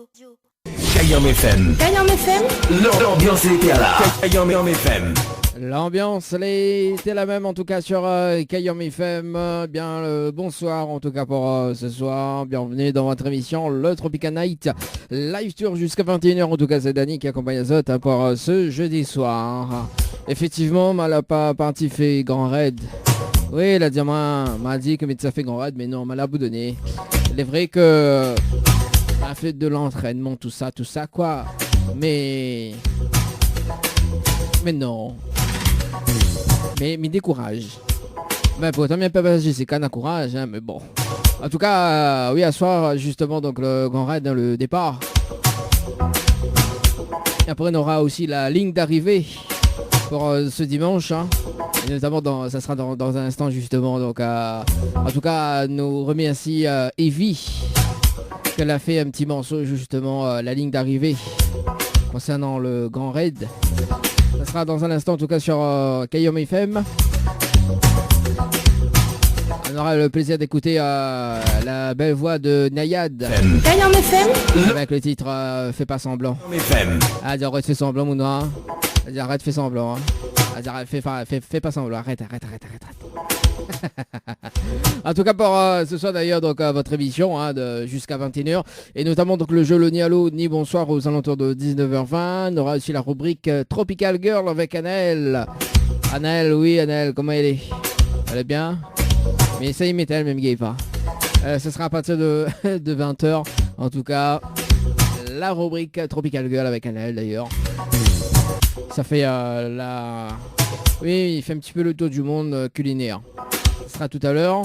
Kayam FM. Kayam FM. L'ambiance était là. Kayam FM. L'ambiance elle était la même en tout cas sur Kayam FM. Bonsoir en tout cas pour ce soir. Bienvenue dans votre émission Le Tropical Night. Live tour jusqu'à 21h. En tout cas c'est Dani qui accompagne Azot pour ce jeudi soir. Effectivement, m'a pas parti fait grand raid. Oui, la diamant m'a dit que ça fait grand raid, mais non, m'a l'a boudonné. Il est vrai que a fait de l'entraînement, tout ça quoi. Mais non. Mais décourage. Ben pourtant bien pas Jessica n'a courage, hein, mais bon. En tout cas, oui, à soir justement donc le grand raid dans le départ. Et après on aura aussi la ligne d'arrivée pour ce dimanche. Hein. Et notamment ça sera dans un instant justement. Donc en tout cas nous remercie Evie qu'elle a fait un petit morceau justement la ligne d'arrivée concernant le grand raid. Ça sera dans un instant en tout cas sur Kayam FM. On aura le plaisir d'écouter la belle voix de Nayad. Kayam FM. Avec le titre Fais pas semblant. FM. Ah, dis arrête, fais semblant, mon noir. Dis arrête, fais semblant. Hein. Ah, dis, fais pas semblant. Arrête. En tout cas pour ce soir d'ailleurs donc votre émission hein, jusqu'à 21h et notamment donc le jeu le Nialo ni bonsoir aux alentours de 19h20. On aura aussi la rubrique Tropical Girl avec Anaël. Anaël, comment elle est? Elle est bien? Mais ça y met elle même gay pas. Ce sera à partir de 20h en tout cas la rubrique Tropical Girl avec Anaël d'ailleurs. Ça fait oui, il fait un petit peu le tour du monde culinaire. Ce sera tout à l'heure.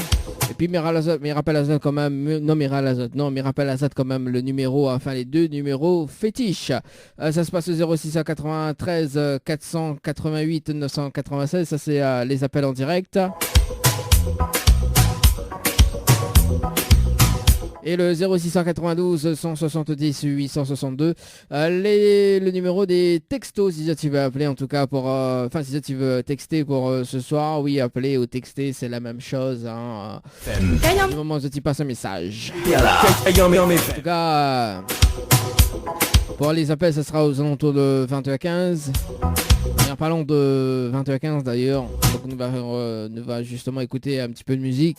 Et puis Mirapel Azad quand même. Non, Mirapel Azad quand même le numéro, enfin les deux numéros fétiches. Ça se passe au 0693 488 996. Ça c'est les appels en direct. Et le 0692 170 862 le numéro des textos si tu veux appeler en tout cas pour si tu veux texter pour ce soir. Oui, appeler ou texter c'est la même chose hein. Du moment où tu passes un message en tout cas pour les appels ça sera aux alentours de 20h15. En parlant de 20h15 d'ailleurs, donc nous va justement écouter un petit peu de musique.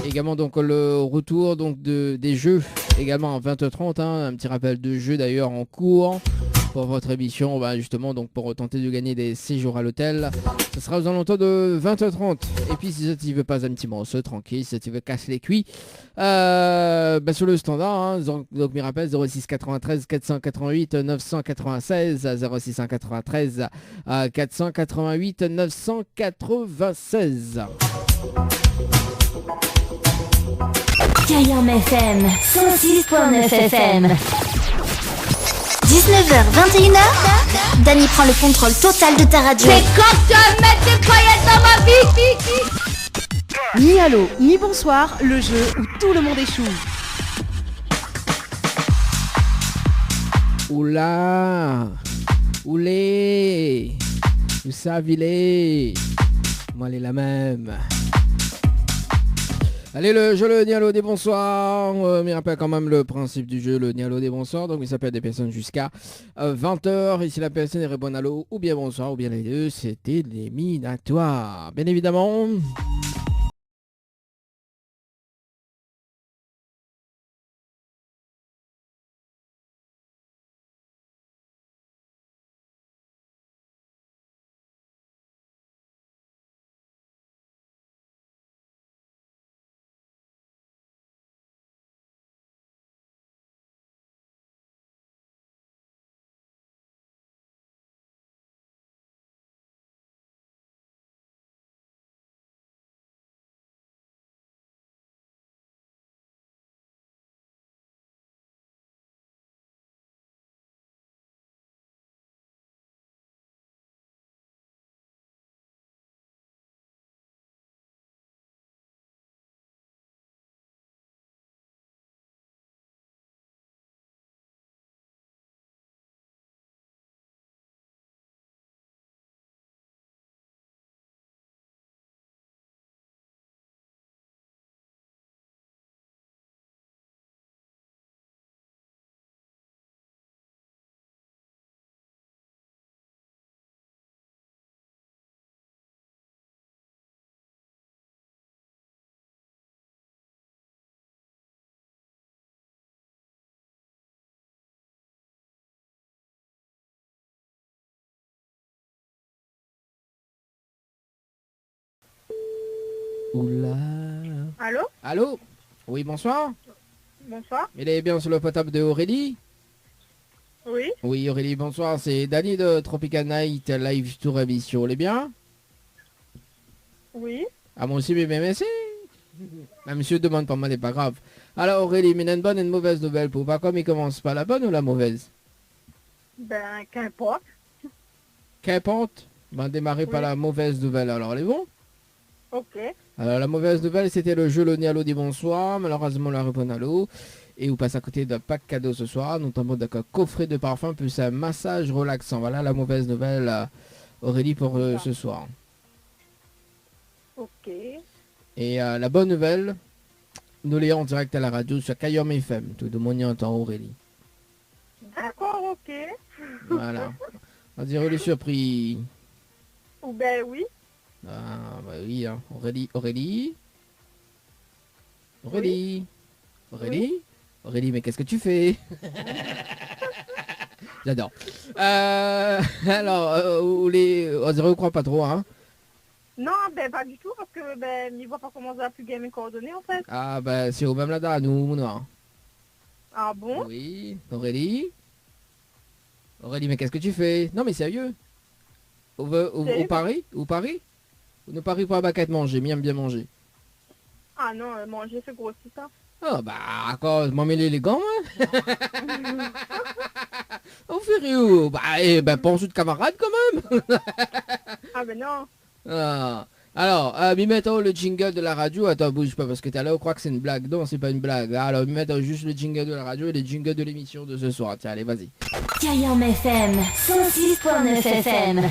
Également donc le retour donc des jeux également à 20h30 hein, un petit rappel de jeux d'ailleurs en cours pour votre émission justement donc pour tenter de gagner des séjours à l'hôtel. Ce sera aux alentours de 20h30 et puis si tu veux pas un petit morceau tranquille, si tu veux casser les cuits sur le standard hein, donc me rappelle 06 93 488 996 06 93 488 996. Kayam FM 106.9 FM 19h 21h Dani prend le contrôle total de ta radio. C'est quand tu vas mettre des paillettes dans ma vie. Ni allô, ni bonsoir, le jeu où tout le monde échoue. Oula, oulé, vous savez, moi elle est la même. Allez, le jeu le Nialo des bonsoirs. Me rappelle quand même le principe du jeu, le Nialo des bonsoirs. Donc il s'appelle des personnes jusqu'à 20h. Et si la personne répond allô ou bien bonsoir ou bien les deux, c'était l'éliminatoire. Bien évidemment. Oula. Allô? Allô? Oui, bonsoir. Bonsoir. Il est bien sur le potable de Aurélie? Oui. Oui, Aurélie, bonsoir. C'est Dani de Tropical Night Live Tour Émission. Elle est bien? Oui. Ah, moi aussi, mais merci. Ah, monsieur demande pas mal, c'est pas grave. Alors, Aurélie, mais il y a une bonne et une mauvaise nouvelle pour pas comme il commence par la bonne ou la mauvaise? Ben, qu'importe. Qu'importe. On va démarrer par Oui. la mauvaise nouvelle. Alors, elle est bon? Ok. Alors, la mauvaise nouvelle, c'était le jeu Loni Allo dit bonsoir. Malheureusement, la réponse à l'eau. Et vous passez à côté d'un pack cadeau ce soir, notamment d'un coffret de parfum plus un massage relaxant. Voilà la mauvaise nouvelle, Aurélie, pour ce soir. Ok. Et la bonne nouvelle, nous l'ayons en direct à la radio sur Kayom FM. Tout le monde y entend Aurélie. D'accord, ok. Voilà. On dirait le surpris. Ou ben oui. Ah, bah oui, hein. Aurélie, Aurélie. Aurélie. Aurélie. Aurélie, mais qu'est-ce que tu fais? J'adore. Alors, on dirait on croit pas trop, hein. Non, ben pas du tout, parce que ben, il voit pas comment ça a pu gagner mes coordonnées en fait. Ah, bah c'est au même là, nous, mon noir. Ah bon? Oui, Aurélie. Aurélie, mais qu'est-ce que tu fais? Non, mais sérieux. Au Paris? Au Paris? Au Paris pour la baquette manger, bien manger. Ah non, manger c'est gros c'est ça. Ah, bah, encore, m'en mêler les gants, hein. Au férieux. Bah, pense de camarade quand même. Ah ben non. Ah. Alors, mi mettons le jingle de la radio. Attends, bouge pas parce que tout à l'heure, on croit que c'est une blague. Non, c'est pas une blague. Alors, mi mettons juste le jingle de la radio et le jingle de l'émission de ce soir. Tiens, allez, vas-y. Kayam FM 106.9 FM.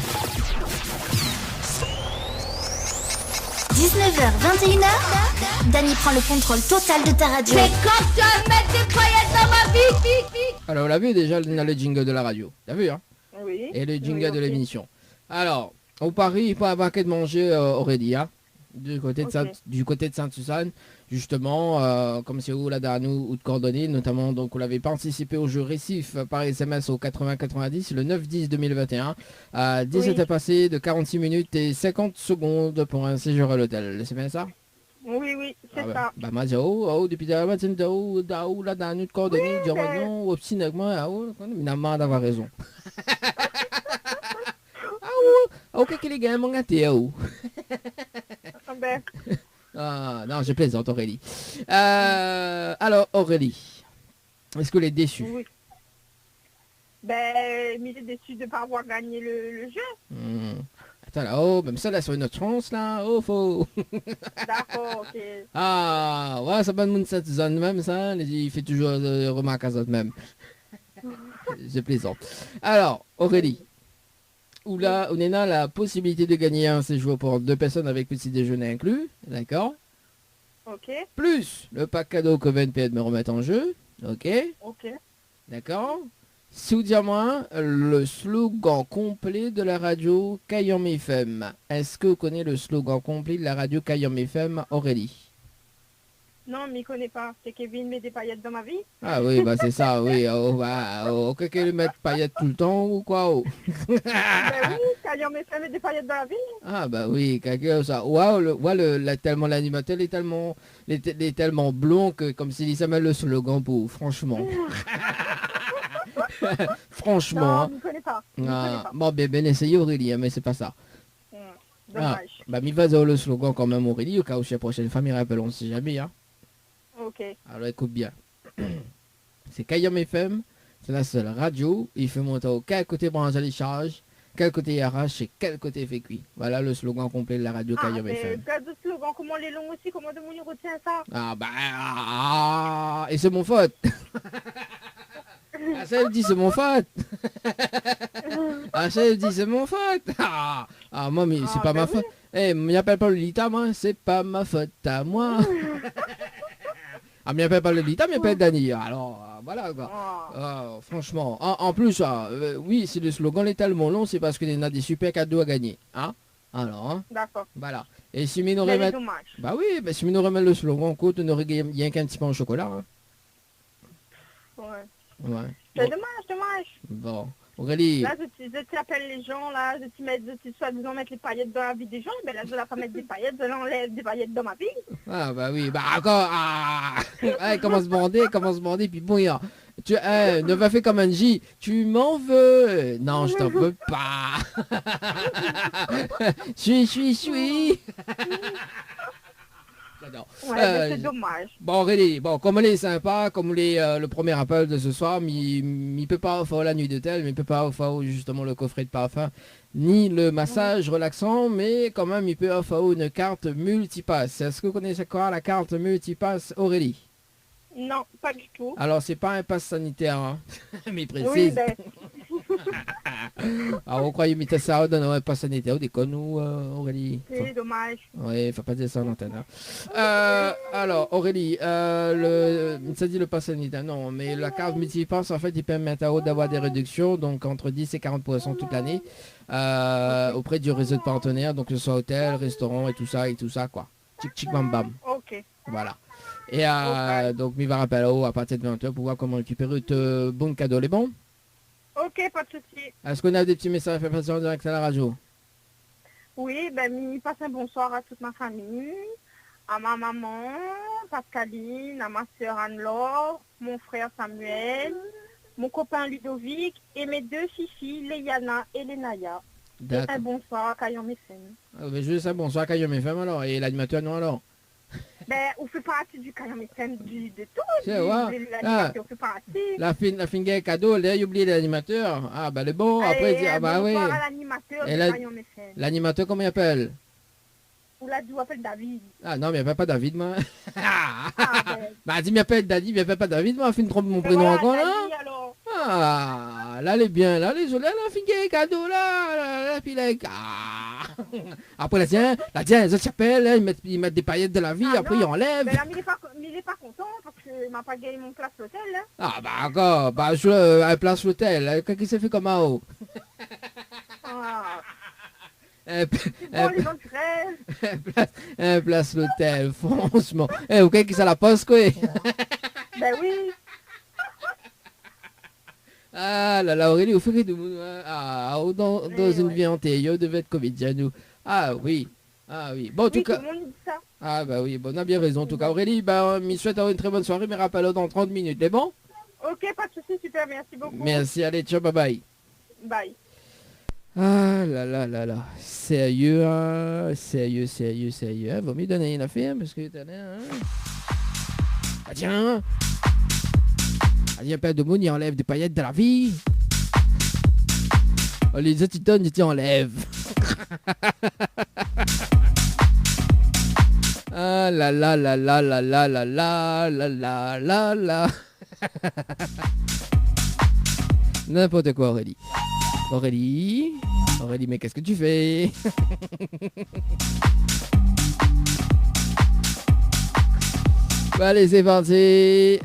19h, 21h, Dani prend le contrôle total de ta radio. Mais quand tu vas mettre des paillettes dans ma vie? Alors, on l'a vu déjà, on a le jingle de la radio. T'as vu, hein? Oui. Et le jingle Oui, de ok. l'émission. Alors, au Paris, pas avoir de manger Aurélie, hein? Du côté de Sainte-Suzanne, justement, comme c'est où là dans nous ou de coordonnées, notamment donc on l'avait participé au jeu récif par SMS au 80-90 le 9-10-2021 à 17 Oui. passé de 46 minutes et 50 secondes pour un séjour à l'hôtel. C'est bien ça? Oui, c'est ça. Bah moi j'ai depuis la matin là dans nous de coordonnées, j'ai ben- non au petit nègre, il a marre d'avoir raison. Ok, les gars, mon gâté, Ah ben, Ah, non, je plaisante, Aurélie. Alors, Aurélie, est-ce que tu es déçue? oui. Ben, mais j'ai déçu de ne pas avoir gagné le jeu. Attends, là, même ça, là, sur une autre chance, là, faux. D'accord, ok. Ah, ouais, ça va de monde cette zone même, ça, il fait toujours remarque à ça même. Je plaisante. Alors, Aurélie, on est dans la possibilité de gagner un séjour pour 2 personnes avec petit déjeuner inclus, d'accord? Ok, Plus le pack cadeau que VNPD me remettre en jeu, ok? ok. D'accord? Si vous dites moi le slogan complet de la radio Kayom FM. Est-ce que vous connaissez le slogan complet de la radio Kayom FM, Aurélie? Non, mais il connaît pas. C'est Kevin met des paillettes dans ma vie. Ah oui, bah c'est ça, oui. Quelqu'un lui met paillettes tout le temps ou quoi? Ben oui, Kayam FM met des paillettes dans la vie. Ah bah oui, quelqu'un ça. Waouh, tellement l'animateur est tellement blond que comme s'il s'appelle le slogan pour, franchement. Franchement. Non, Hein. il connaît pas. Il connaît Ah, pas. bon, ben essayez Aurélie, hein, mais c'est pas ça. Dommage. Bah, mi va dans le slogan quand même Aurélie, au cas où chez la prochaine fois, il rappelle, on ne sait jamais, hein. Ok. Alors écoute bien. C'est Kayam FM, c'est la seule radio, il fait monter au quel côté branche à les charges, quel côté il arrache et quel côté fait cuit. Voilà le slogan complet de la radio Kayam FM. Gars de slogan, comment les longs aussi, comment de mon retient ça? Et c'est mon faute. Ah, ça elle dit c'est mon faute. Ça elle dit c'est mon faute. Moi mais c'est pas ma faute. Eh, m'appelle pas Lolita moi, c'est pas ma faute à moi. M'appelle pas Lolita, m'appelle Dani. Alors voilà quoi. Franchement, en plus, oui, si le slogan est tellement long, c'est parce qu'il y en a des super cadeaux à gagner. Hein? Alors, hein? D'accord. Voilà. Et si nous Mais remettre... dommage. Bah oui, si nous remettre le slogan, écoute, on aurait rien qu'un petit pain au chocolat. Hein? Ouais. Ouais. C'est dommage. Bon. Aurélie. Là, je t'appelle les gens, là, je soi-disant mettre les paillettes dans la vie des gens, mais là, je ne vais pas mettre des paillettes, je l'enlève des paillettes dans ma vie. Ah bah oui, bah encore, commence à bander, puis bon, tu ne va faire comme un J, tu m'en veux. Non, je t'en veux pas. Suis. J'adore. Ouais, mais c'est dommage. Bon, Aurélie, comme elle est sympa, comme le premier appel de ce soir, il peut pas offrir la nuit d'hôtel, mais il peut pas offrir justement le coffret de parfum, ni le massage relaxant, mais quand même, il peut offrir une carte multipass. Est-ce que vous connaissez quoi la carte multipass, Aurélie? Non, pas du tout. Alors, c'est pas un pass sanitaire, hein, mais il précise. Oui, ben, Alors, vous croyez imiter ça dans un pass sanitaire, déconne nous, Aurélie? c'est dommage. Oui, faut pas dire ça en antenne. Hein. Alors, Aurélie, ça dit le pass sanitaire, non, mais la carte multipass, en fait, il permet à haut d'avoir des réductions, donc entre 10 et 40% toute l'année, auprès du réseau de partenaires, donc que ce soit hôtel, restaurant et tout ça, quoi. Tchic bam bam. Ok. Voilà. Et donc, il va rappeler à partir de 20h pour voir comment récupérer de bons cadeaux. Les bons? Ok, pas de souci. Est-ce qu'on a des petits messages à faire passer en direct à la radio? Oui, ben, il passe un bonsoir à toute ma famille, à ma maman, Pascaline, à ma soeur Anne-Laure, mon frère Samuel, mon copain Ludovic et mes deux filles, Léana et Lénaya. Et D'accord. un bonsoir à Caillon FM. Juste un bonsoir à Caillon FM alors. Et l'animateur, non alors? Ben, on fait partie du Caillon FM de tout. C'est vrai. L'animateur fait partie. La fin cadeau, là, il oublie l'animateur. Ah, bah, le bon, après, il dit, ah, bah, oui. Bonsoir à l'animateur Et du Caillon FM. L'animateur, comment il appelle? Ou là, je m'appelle David. Ah, non, mais il appelle pas David, moi. Ah, ben, Bah, dis, il m'appelle David, il appelle pas David, moi, fin de trompe mon ben prénom voilà, encore, là. David, alors. Ah, là, elle est bien, là, les autres, là, la fin cadeau, là, puis là, ah. Après, la tiens, les autres s'appellent, là, ils mettent des paillettes de la vie, Ah, après, non. ils enlèvent. Ben là, mais il est pas content parce qu'il m'a pas gagné mon place l'hôtel, là. Ah, bah, encore, bah, je à place l'hôtel, qu'est-ce qu'il s'est fait comme un haut? Ah, Un bon, les gens rêvent. place l'hôtel, franchement. Eh, ok, qui ça la poste, quoi? Ben oui. Ah là là, Aurélie, vous faites de dans une vie antérieure, devait être comédien, nous. Ah oui. Bon, en tout Oui, tout cas. le monde dit ça. Ah bah oui, bon, on a bien raison. En tout cas, Aurélie, bah, je souhaite avoir une très bonne soirée, mais rappelle dans 30 minutes. C'est bon? Ok, pas de soucis, super, merci beaucoup. Merci, allez, ciao, bye bye. Bye. Ah là là là là. Sérieux, hein? Sérieux. Hein? Vaut mieux donner une affaire parce que t'as l'air, hein? Ah tiens! Ah, il y a pas de monde, il enlève des paillettes de la vie. Oh, les autres, ils donnent, ils enlèvent. Ah là là là là là là là là là là là là. N'importe quoi, Aurélie. Aurélie, mais qu'est-ce que tu fais? Bon, allez, c'est parti.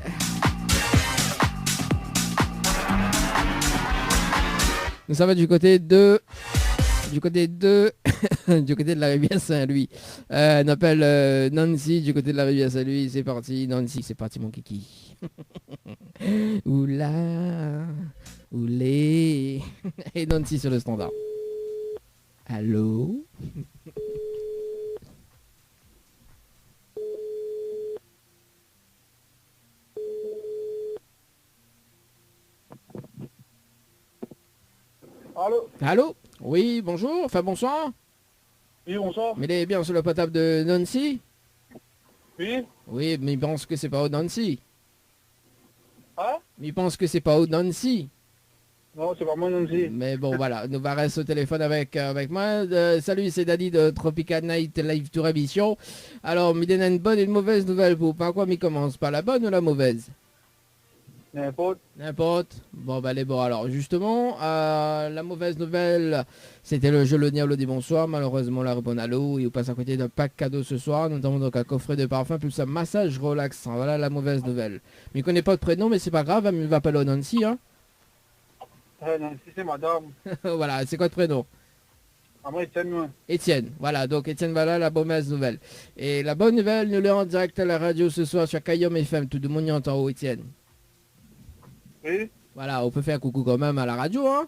Nous sommes du côté de du côté de la rivière Saint-Louis. On appelle Nancy du côté de la rivière Saint-Louis. C'est parti, Nancy, c'est parti mon kiki. Oula, oulé. Et Nancy sur le standard. Allô? Allô? Allô? Oui, bonjour, enfin bonsoir. Oui, bonsoir. Mais il est bien sur le potable de Nancy? Oui? Oui, mais il pense que c'est pas au Nancy. Hein? Mais il pense que c'est pas au Nancy. Non, c'est pas moi non plus. Mais bon, voilà, nous va rester au téléphone avec moi. Salut, c'est Daddy de Tropical Night Live Tour Émission. Alors, il donne une bonne et une mauvaise nouvelle pour par quoi il commence? Par la bonne ou la mauvaise? N'importe. N'importe. Bon, bah, les bon. Alors, justement, la mauvaise nouvelle, c'était le jeu Le Diable des bonsoir. Malheureusement, la réponse à l'eau. Il vous passe à côté d'un pack cadeau ce soir, notamment donc un coffret de parfum plus un massage relaxant. Voilà la mauvaise nouvelle. Mais il connaît pas de prénom, mais c'est pas grave. Il va appeler Nancy, hein. Nancy, c'est madame. Voilà, c'est quoi de prénom? Ah, moi, Étienne, moi. Étienne, voilà, donc Étienne, voilà la mauvaise nouvelle. Et la bonne nouvelle, nous l'avons en direct à la radio ce soir sur Caillom FM, tout le monde y entend, Étienne. Oui? Voilà, on peut faire coucou quand même à la radio, hein.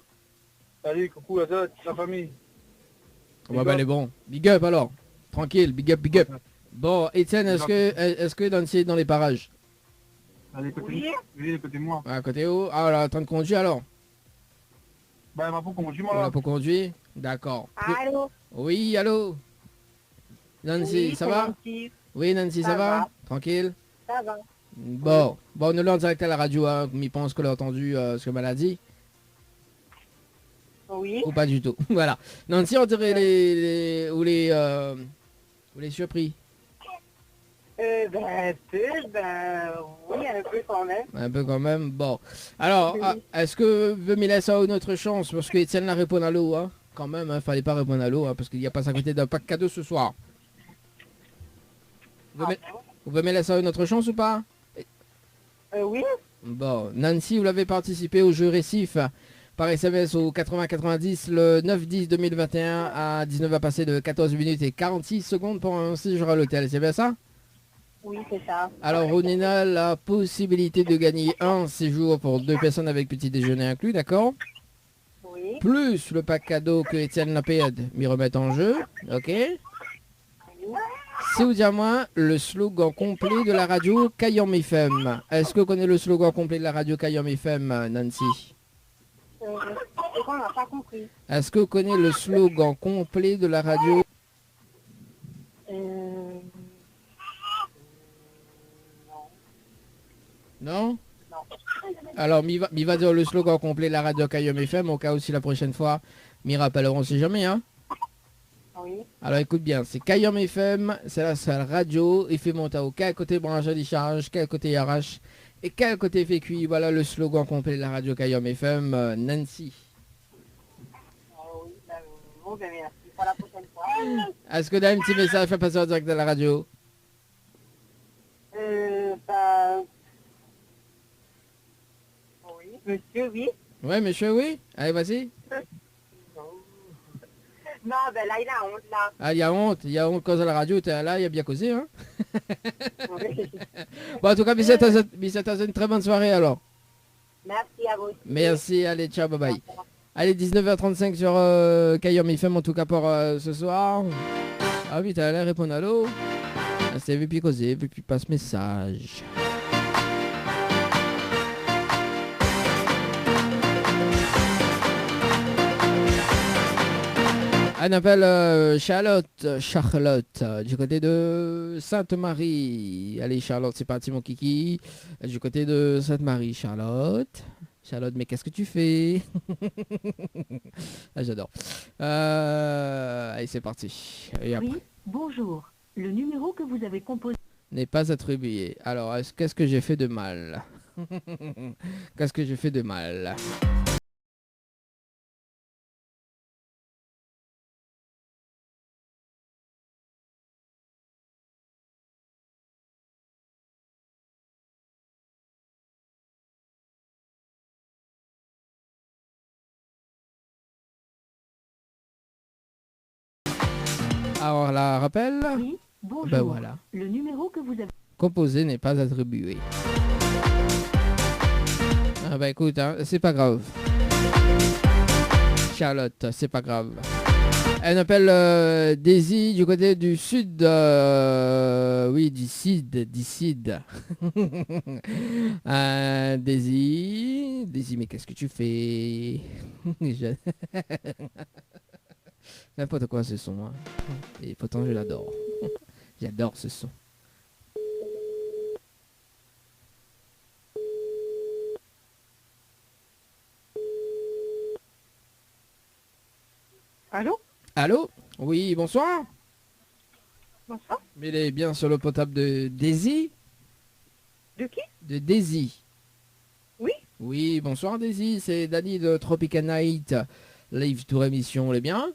Salut, coucou à toi, la famille. Ouais, bah, elle est bon. Big up alors. Tranquille, big up, big up. Bon, Étienne, est-ce que Nancy est dans les parages? Allez, côté moi. À côté où? Ah, elle est en train de conduire alors? Bah, elle m'a pas conduit, moi, On là. l'a pour conduire? D'accord. Allô? Oui, allô? Nancy, Oui, ça c'est va? Nancy. Oui, Nancy, ça Ça va? va. Tranquille? Ça va. Bon, on est là en direct à la radio, hein, comme il pense qu'on a entendu ce que elle a dit, Oui. ou pas du tout. Voilà. Nancy, on dirait ou les surpris. Un peu, oui, un peu quand même. Un peu quand même. Bon. Alors, Oui. est-ce que vous me laisser une autre chance? Parce que Étienne l'a répondu à l'eau, hein. Quand même, hein, fallait pas répondre à l'eau, hein, parce qu'il n'y a pas à côté d'un pack cadeau ce soir. Vous me laisser une autre chance ou pas? Oui. Bon, Nancy, vous l'avez participé au jeu récif par SMS au 80-90 le 9-10-2021 à 19h passé de 14 minutes et 46 secondes pour un séjour à l'hôtel. C'est bien ça? Oui, c'est ça. Alors, on a la possibilité de gagner un séjour pour 2 personnes avec petit déjeuner inclus, d'accord? Oui. Plus le pack cadeau que Étienne Lapéade m'y remet en jeu, ok? Si vous dites à moi le slogan complet de la radio Kayom FM. Est-ce que vous connaissez le slogan complet de la radio Kayom FM, Nancy? C'est quoi, on n'a pas compris. Est-ce que vous connaissez le slogan complet de la radio? Non? Non. Alors, m'y va dire le slogan complet de la radio Kayom FM, au cas où si la prochaine fois, m'y rappelleront, on sait jamais, hein? Oui. Alors écoute bien, c'est Kayom FM, c'est la seule radio, il fait monter au quel côté branché des charges, quel côté arrache et quel côté fait cuit. Voilà le slogan complet de la radio Kayom FM, Nancy. Oui, bon, merci. Pour la prochaine fois. Est-ce que tu as un petit message à faire passer en direct de la radio? Oui. Monsieur, oui. Ouais, monsieur, oui. Allez, vas-y. Non, là, il a honte, là. Ah, il y a honte cause à la radio, t'es là, il y a bien causé, hein. Oui. Bon, en tout cas, Bissette, une très bonne soirée alors. Merci à vous aussi. Merci, allez, ciao, bye bye. Allez, 19h35 sur Kayom FM, en tout cas pour ce soir. Ah oui, t'as l'air répondre à l'eau. C'est vu puis causer, vu puis passe message. On appelle Charlotte, du côté de Sainte-Marie. Allez, Charlotte, c'est parti, mon kiki. Du côté de Sainte-Marie, Charlotte. Charlotte, mais qu'est-ce que tu fais? Ah, j'adore. Allez, c'est parti. Et après, Oui, bonjour. Le numéro que vous avez composé n'est pas attribué. Alors, qu'est-ce que j'ai fait de mal? Qu'est-ce que j'ai fait de mal? Alors, la rappel? Oui, bonjour. Ben voilà. Le numéro que vous avez Composé n'est pas attribué. Ah bah écoute, hein, c'est pas grave. Charlotte, c'est pas grave. Elle appelle Daisy du côté du sud. Oui, du sud. Daisy, mais qu'est-ce que tu fais? N'importe quoi ce son. Hein. Et pourtant je l'adore. J'adore ce son. Allô? Allô? Oui, bonsoir. Bonsoir. Il est bien sur le potable de Daisy. De qui? De Daisy. Oui. Oui, bonsoir Daisy, c'est Danny de Tropical Night. Live Tour émission, vous allez bien?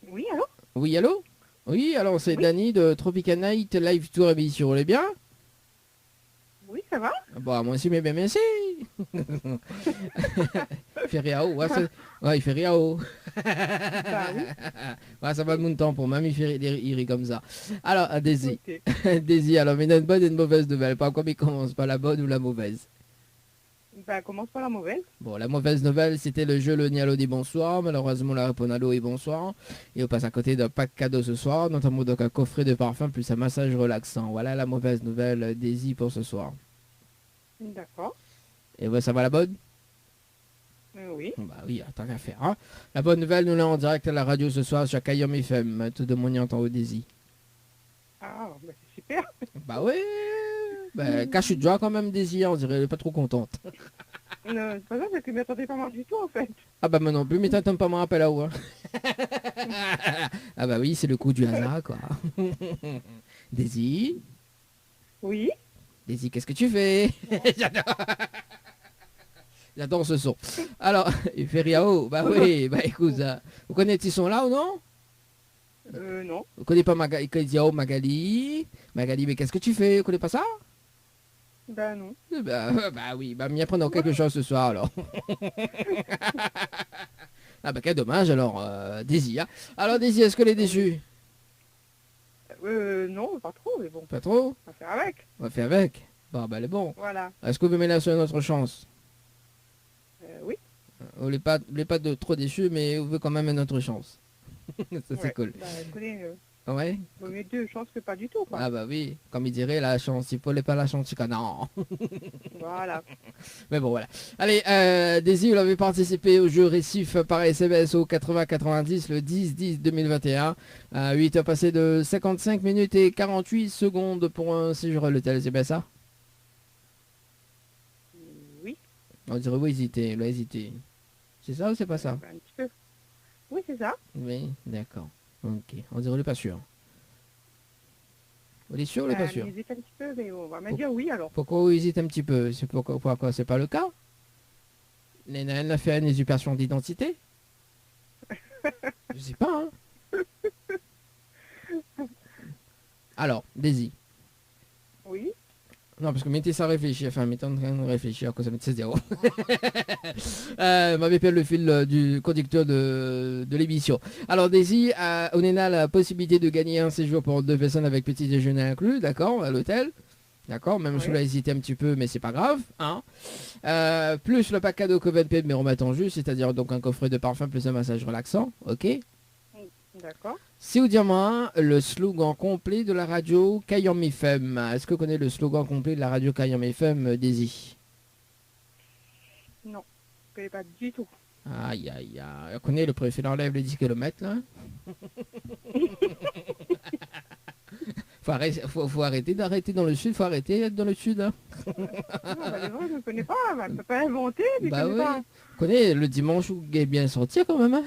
Oui, allô? Oui, allô? Oui, alors c'est Danny de Tropical Night Live Tour émission, vous allez bien? Oui, ça va? Bon, moi aussi, mais bien merci. Il fait riao, ouais, il fait riao. Ouais, ça va de mon temps pour même, il rit comme ça. Alors, Daisy. Okay. Daisy, alors, mais une bonne et une mauvaise nouvelle. Pas comme il commence, pas la bonne ou la mauvaise. Bah, commence par la mauvaise. Bon, la mauvaise nouvelle, c'était le jeu Le Nialo dit bonsoir. Malheureusement, la réponse allô et bonsoir. Et on passe à côté d'un pack cadeau ce soir, notamment donc un coffret de parfum plus un massage relaxant. Voilà la mauvaise nouvelle Daisy pour ce soir. D'accord. Et ouais, ça va la bonne? Oui. Bah oui, tant qu'à faire. Hein. La bonne nouvelle, nous l'avons en direct à la radio ce soir sur Kayom FM. Tout de mon entend au Daisy. Ah, bah, c'est super. Bah ouais. Bah, cache de joie quand même, Daisy, on dirait elle est pas trop contente. Non, c'est pas ça, c'est que je m'attendais pas mal du tout, en fait. Ah bah moi non plus, mais t'attends pas mon appel là-haut. Hein. Ah bah oui, c'est le coup du hasard, quoi. Daisy, Oui. Daisy, qu'est-ce que tu fais? J'adore. J'adore ce son. Alors, Feriao, bah oui, bah écoute, vous connaissez ce son là ou non? Non. Vous connaissez pas Magali? Magali, mais qu'est-ce que tu fais? Vous connaissez pas ça? Bah, non. Bah oui, bah m'y apprenons quelque chose ce soir alors. Ah bah quel dommage alors, Daisy. Hein. Alors Daisy, est-ce que les déçue? Non, pas trop, mais bon. Pas trop? On va faire avec. On va faire avec. Bon bah elle est bon. Voilà. Est-ce que vous mettez sur une autre chance? Oui. Vous voulez pas de trop déçu, mais vous voulez quand même une autre chance. Ça c'est Ouais. cool. Bah, écoutez, Ouais. vaut mieux deux chances que pas du tout, quoi. Ah bah oui, comme il dirait, la chance, il faut pas la chance, c'est non. Voilà. Mais bon voilà. Allez, Daisy, vous avez participé au jeu récif par SMS au 80-90 le 10-10-2021. 8 heures passées de 55 minutes et 48 secondes pour un séjour à l'hôtel, c'est bien ça? Oui. On dirait oui, hésiter, là hésiter. C'est ça ou c'est pas ça? Bah, un petit peu. Oui, c'est ça. Oui, d'accord. Ok, on dirait on n'est pas sûr. On est sûr ou on n'est pas sûr? On hésite un petit peu, mais on va même dire oui, alors. Pourquoi vous hésitez un petit peu? C'est pourquoi c'est pas le cas? Elle a fait une usurpation d'identité? Je sais pas, hein. Alors, Daisy. Oui. Non, parce que mettez ça à réfléchir, enfin, mettez en train de réfléchir, à cause de c'est zéro. M'avait perdu le fil du conducteur de l'émission. Alors, Daisy, on a la possibilité de gagner un séjour pour 2 personnes avec petit déjeuner inclus, d'accord, à l'hôtel. D'accord, même si on a hésité un petit peu, mais c'est pas grave. Hein. Plus le pack cadeau Covenpay, mais remettant juste, c'est-à-dire donc un coffret de parfum plus un massage relaxant, ok. D'accord. Si vous dites moi le slogan complet de la radio Kayom FM. Est-ce que vous connaissez le slogan complet de la radio Kayom FM, Daisy? Non, je connais pas du tout. Aïe aïe aïe. On connaît le préfet enlève les 10 km là. faut arrêter d'arrêter dans le sud, faut arrêter d'être dans le sud. Hein. Ah, bah, les vrais, je ne connais pas, bah, je ne peux pas inventer, mais Bah je connais oui. pas. Vous connaissez le dimanche où il est bien sorti quand même. Hein.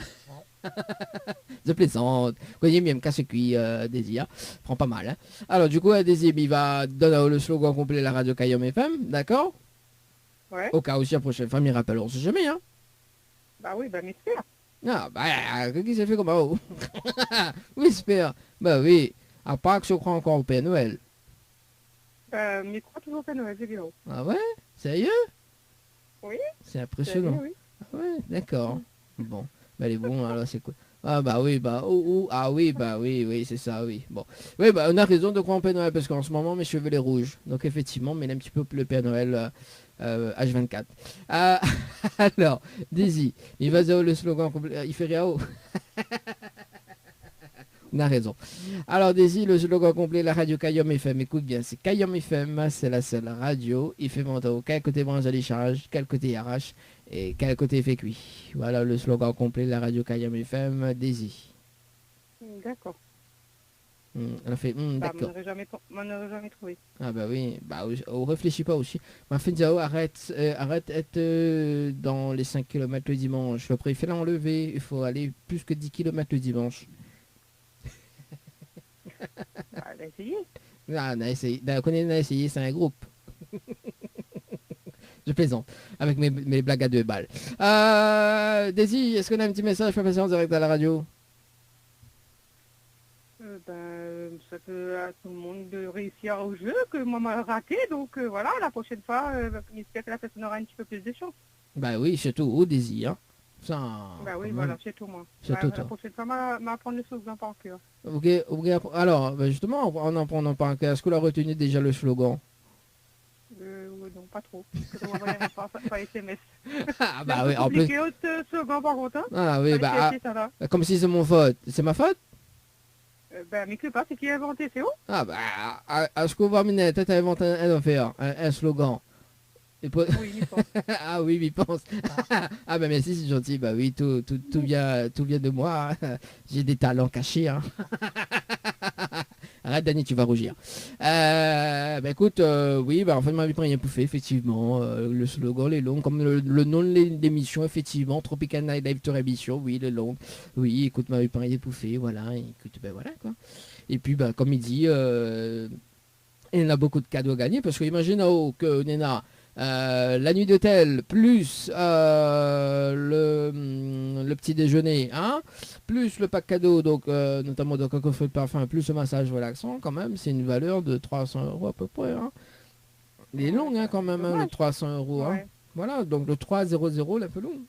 Je plaisante. Vous voyez, même casse-cuit, Daisy. Hein. Prend pas mal. Hein. Alors, du coup, Daisy, il va donner le slogan complet de la radio Kayom FM. D'accord? Ouais. Au cas où, si la prochaine fois, il rappelle, on sait jamais. Hein. Bah oui, bah m'espère. Ah, bah, qu'est-ce qu'il s'est fait comme ça? Oui, j'espère. Bah oui. À part que je crois encore au Père Noël. Mais je crois toujours que Noël, c'est bien. Ah ouais? Sérieux? Oui. C'est impressionnant. Oui. Ah ouais, d'accord. Bon. Bah, elle est bon, alors c'est quoi? Ah bah oui, bah ah oui, bah oui, c'est ça, oui. Bon. Oui, bah on a raison de croire en Père Noël parce qu'en ce moment mes cheveux les rouges. Donc effectivement, mais un petit peu le Père Noël H24. Alors, Daisy, il va dire le slogan complet. Il fait rien haut. On a raison. Alors Daisy, le slogan complet, la radio Kayom FM. Écoute bien, c'est Kayom FM, c'est la seule radio. Il fait monter quel côté branche à décharge, quel côté arrache et quel côté fait cuit. Voilà le slogan complet, la radio Kayom FM, Daisy. D'accord. Elle a fait, Bah, d'accord. on n'aurait jamais trouvé. Ah bah oui, bah on réfléchit pas aussi. Ma fin de arrête d'être dans les 5 km le dimanche. Après, il faut l'enlever, il faut aller plus que 10 km le dimanche. Bah, elle a essayé. Ah, on a essayé, on a essayé, c'est un groupe. Je plaisante, avec mes blagues à 2 balles. Daisy, est-ce qu'on a un petit message pour passer en direct à la radio? Ça peut à tout le monde de réussir au jeu, que moi m'a raté, donc voilà, la prochaine fois, j'espère que la personne aura un petit peu plus de chance. Bah oui, surtout au Daisy, hein. Ça, Bah oui, quand voilà, même. c'est tout moi. C'est tout, La toi. prochaine fois, m'apprendre le slogan par cœur. Ok, alors, bah justement, en apprenant par un cas, est-ce qu'on a retenu déjà le slogan? Non, pas trop. Je dois envoyer par SMS. Ah bah oui, en plus. Compliqué autre slogan par contre. Hein. Ah oui, Allez, bah c'est ça, là. comme si c'est mon faute. C'est ma faute? Mais que pas, c'est qui a inventé, c'est où? Ah bah, est-ce qu'on va mener peut-être inventer un affaire, un slogan. Et pour- Oui, il pense. Ah oui, il pense. Ah bah merci, c'est gentil. Bah oui, tout vient de moi. Hein. J'ai des talents cachés. Hein. Arrête, Dani, tu vas rougir. Bah écoute, oui, bah en fait, ma vie rien pouffé, effectivement. Le slogan, les longs, comme le nom de l'émission, effectivement. Tropical Night Live Tour émission, oui, le long. Oui, écoute, ma vie rien pouffé, voilà. Écoute, ben voilà, quoi. Et puis, bah, comme il dit, il y en a beaucoup de cadeaux à gagner, parce que imaginons que Nena. La nuit d'hôtel plus le petit déjeuner, hein, plus le pack cadeau, donc notamment donc un coffret de parfum, plus le massage relaxant, quand même, c'est une valeur de 300 € à peu près. Hein. Il est long, hein, quand même, hein, le 300 €. Hein. Ouais. Voilà, donc le 300, un peu long.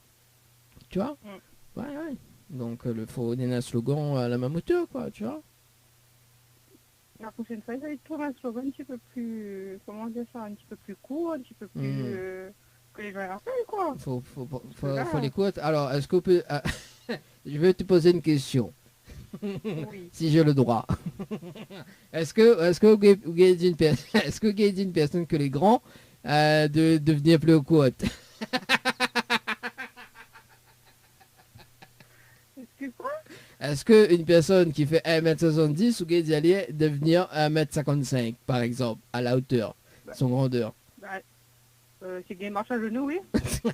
Tu vois. Mm. Ouais. Donc il faut donner un slogan à la même hauteur, quoi, tu vois. La prochaine fois, j'allais trouver un slogan un petit peu plus, comment dire ça, un petit peu plus court, un petit peu plus, que les gens rappellent, quoi. Faut l'écouter. Alors, est-ce qu'on peut... je vais te poser une question. Oui. Si j'ai le droit. Est-ce que vous gagnez une personne que les grands de devenir plus courte? Excuse-moi. Est-ce qu'une personne qui fait 1m70 ou d'y aller devenir 1m55 par exemple, à la hauteur, son grandeur? Bah, c'est qu'il marche à genoux, oui.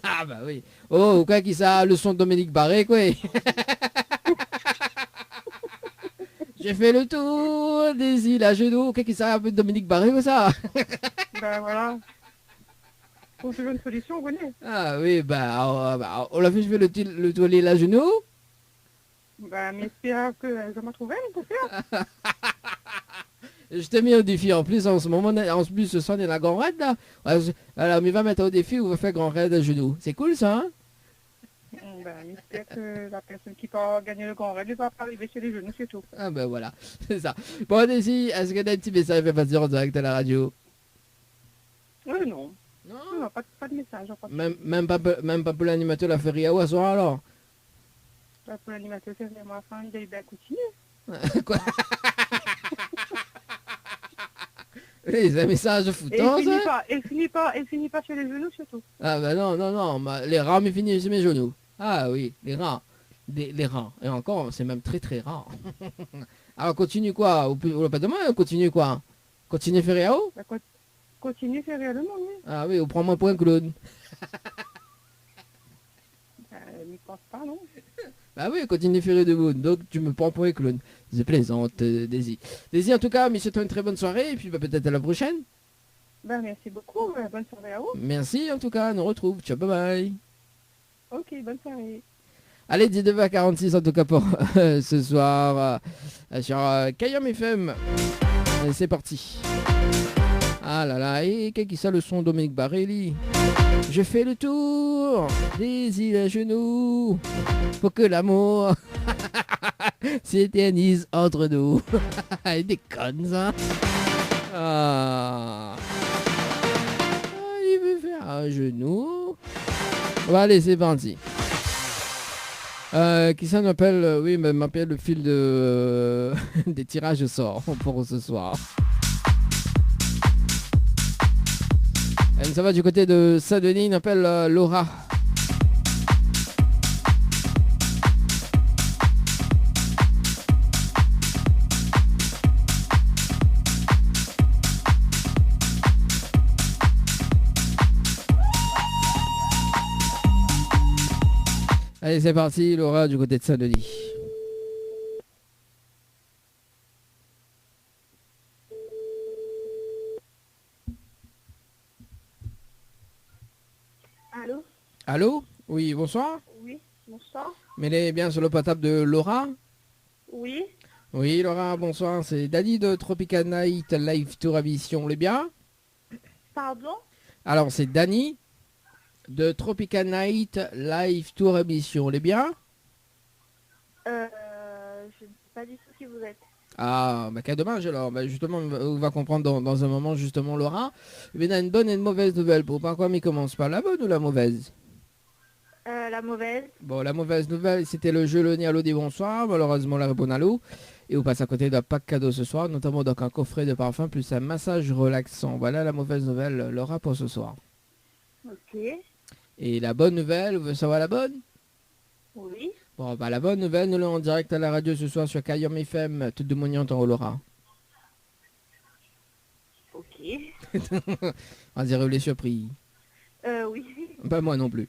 Ah bah oui. Oh, quoi qui ça, le son de Dominique Barré, quoi. J'ai fait le tour des îles à genoux, quoi qui ça, un peu de Dominique Barré, quoi ça. Ben voilà. Faut trouver une solution, vous connaissez. Ah oui, on l'a fait, je fais le tour des îles à genoux. Ben, mais j'espère que je m'en trouve une pour faire. Je t'ai mis au défi en plus en ce moment, en plus ce soir il y a la grand raid là. Alors mais va mettre au défi, on va faire grand raid à genoux. C'est cool ça, hein? Ben, j'espère que la personne qui va gagner le grand raid ne va pas arriver sur les genoux, c'est tout. Ah ben voilà, c'est ça. Bon Daisy, est-ce que t'as un petit message à passer en direct à la radio? Non. Non, pas de message. Même pas pour l'animateur de la ferie à soir alors? Pas pour l'animateur, c'est vraiment la fin, il a bien continué. Quoi? Oui, c'est un message foutant ça. Et finit pas sur les genoux surtout. Ah bah non, les rats me finissent sur mes genoux. Ah oui, les rats. Les rats. Et encore, c'est même très très rare. Alors continue quoi? Ou pas demain, continue quoi? Continue Ferriao? Bah, continue faire rire le monde, oui. Ah oui, ou prends-moi pour un clown. N'y pense pas, non. Bah oui, continue Ferriao de Moon. Donc tu me prends pour un clown. C'est plaisante, Daisy. Daisy, en tout cas, monsieur, une très bonne soirée. Et puis bah, peut-être à la prochaine. Ben, merci beaucoup. Bonne soirée à vous. Merci en tout cas, on nous retrouve. Ciao, bye bye. Ok, bonne soirée. Allez, 19h46 en tout cas pour ce soir sur Kayam FM. Allez, c'est parti. Ah là là, et qui ça le son Dominique Barelli? Je fais le tour des îles à genoux pour que l'amour s'éternise entre nous. Il déconne ça. Ah. Il veut faire un genou. Bon, allez, c'est parti. Qui ça m'appelle? Oui, m'appelle le fil de des tirages au sort pour ce soir. Ça va du côté de Saint-Denis, il m'appelle Laura. Allez, c'est parti, Laura, du côté de Saint-Denis. Allô? Allô? Oui, bonsoir. Oui, bonsoir. Mais elle est bien sur le portable de Laura? Oui. Oui, Laura, bonsoir. C'est Dani de Tropical Night Live Tour Émission. Les bien? Pardon? Alors, c'est Dani de Tropical Night Live Tour Émission. Les bien? Je ne sais pas du tout qui vous êtes. Ah, bah quel dommage alors. Bah, justement, on va comprendre dans un moment, justement, Laura. Mais on a une bonne et une mauvaise nouvelle. Pour pas quoi, mais commence par la bonne ou la mauvaise? La mauvaise. Bon, la mauvaise nouvelle, c'était le jeu Le Nialo des bonsoirs. Malheureusement, la réponse à l'eau. Et on passe à côté d'un pack cadeau ce soir, notamment donc un coffret de parfum plus un massage relaxant. Voilà la mauvaise nouvelle, Laura, pour ce soir. Ok. Et la bonne nouvelle, vous voulez savoir la bonne? Oui. Bon, bah la bonne nouvelle, nous l'avons en direct à la radio ce soir sur Kayom FM, tout de moignant en Laura. Ok. On dirait les surpris. Oui. Pas moi non plus.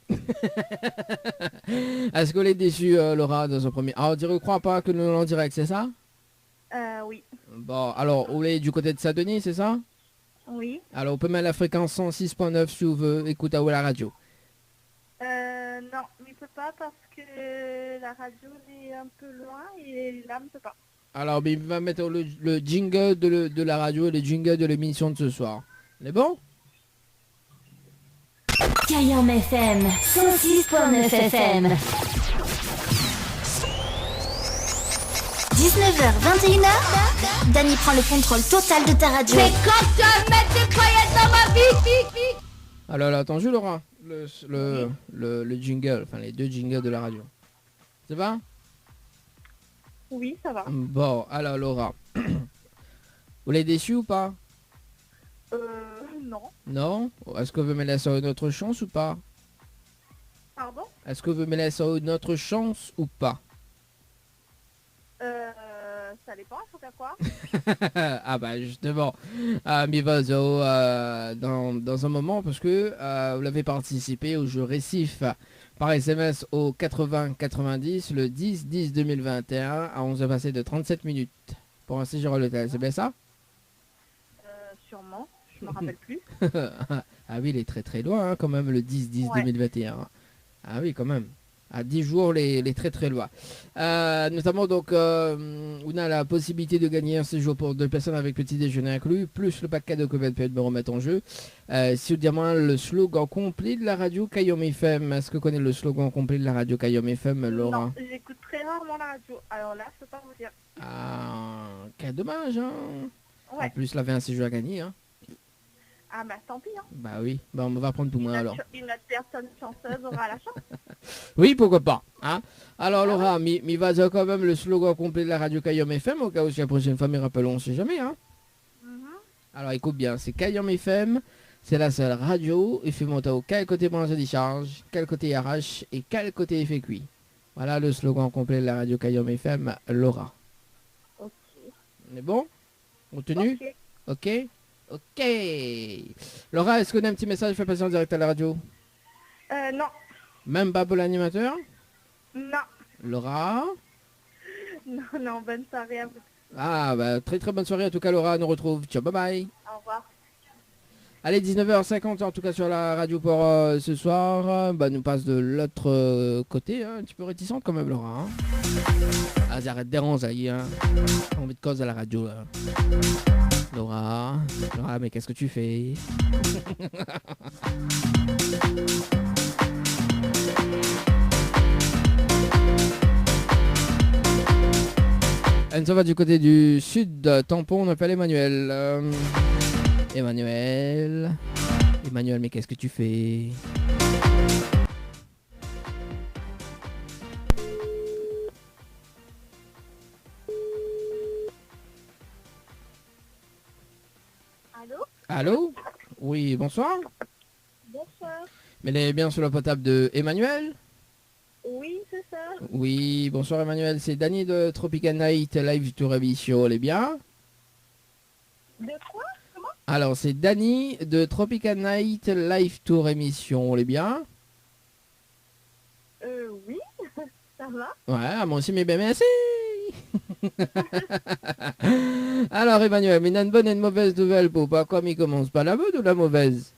Est-ce qu'on est déçu, Laura, dans un premier... Ah, on dirait, on croit pas que nous l'avons en direct, c'est ça? Oui. Bon, alors, on est du côté de Saint-Denis, c'est ça? Oui. Alors, on peut mettre la fréquence 106.9 si vous voulez écouter à la radio. Non, mais il peut pas parce que la radio est un peu loin et là, il peut pas. Alors, il va mettre le jingle de la radio et le jingle de l'émission de ce soir. On est bon? Kayam FM 106.9 FM. 19h, 21h, Dany prend le contrôle total de ta radio. Mais quand tu vas mettre des paillettes dans ma vie. Alors, là, attends, Laura. Le jingle, enfin les deux jingles de la radio. Ça va? Oui, ça va. Bon, alors Laura. Vous l'êtes déçu ou pas? Non. Non? Est-ce que vous me laissez une autre chance ou pas? Pardon? Est-ce que vous me laissez une autre chance ou pas? Ça dépend, il faut faire quoi? Ah bah justement, Mivazo, dans un moment, parce que vous l'avez participé au jeu Récif par SMS au 80-90 le 10-10-2021 à 11h passé de 37 minutes pour un séjour à l'hôtel, c'est bien ça? Sûrement, je me rappelle plus. Ah oui, il est très très loin hein, quand même le 10-10-2021. Ah oui, quand même. À 10 jours, les très très loin. Notamment donc, on a la possibilité de gagner un séjour pour 2 personnes avec petit déjeuner inclus, plus le pack cadeau que peut me remettre en jeu. Si vous dites le slogan complet de la radio Kayom FM, est-ce que vous connaissez le slogan complet de la radio Kayom FM, Laura? Non, j'écoute très rarement la radio. Alors là, je peux pas vous dire. Ah, quel dommage, hein. Ouais. En plus, il avait un séjour à gagner, hein. Ah bah tant pis, hein. Bah oui, bah, on va prendre pour moi alors. Une autre personne chanceuse aura la chance. Oui, pourquoi pas. Hein. Alors Laura, mi va dire quand même le slogan complet de la radio Kayom FM, au cas où si la prochaine fois, mais rappelons, on sait jamais. Hein. Alors écoute bien, c'est Kayom FM, c'est la seule radio, il fait monter au quel côté branche de décharge, quel côté arrache et quel côté effet cuit. Voilà le slogan complet de la radio Kayom FM, Laura. Ok. On est bon? Retenu? Ok. Ok. Laura, est-ce qu'on a un petit message fait passer en direct à la radio? Non. Même pas pour l'animateur? Non. Laura? Non, bonne soirée à vous. Ah, bah très très bonne soirée en tout cas Laura, on nous retrouve. Ciao, bye bye. Au revoir. Allez, 19h50 en tout cas sur la radio pour ce soir. Bah nous passe de l'autre côté, hein, un petit peu réticente quand même Laura. Hein. Ah, j'arrête de déranger, hein. Envie de cause à la radio là. Laura, mais qu'est-ce que tu fais? Elle va du côté du sud, tampon, on appelle Emmanuel. Emmanuel, mais qu'est-ce que tu fais? Allô? Oui, bonsoir. Bonsoir. Mais elle est bien sur le potable de Emmanuel? Oui, c'est ça. Oui, bonsoir Emmanuel, c'est Dany de Tropical Night Live Tour Émission, elle est bien? De quoi? Comment? Alors, c'est Dany de Tropical Night Live Tour Émission, elle est bien? Oui, ça va. Ouais, moi aussi, mais bien merci. Alors Emmanuel, mais il y a une bonne et une mauvaise nouvelle pour pas comme il commence pas la bonne ou la mauvaise?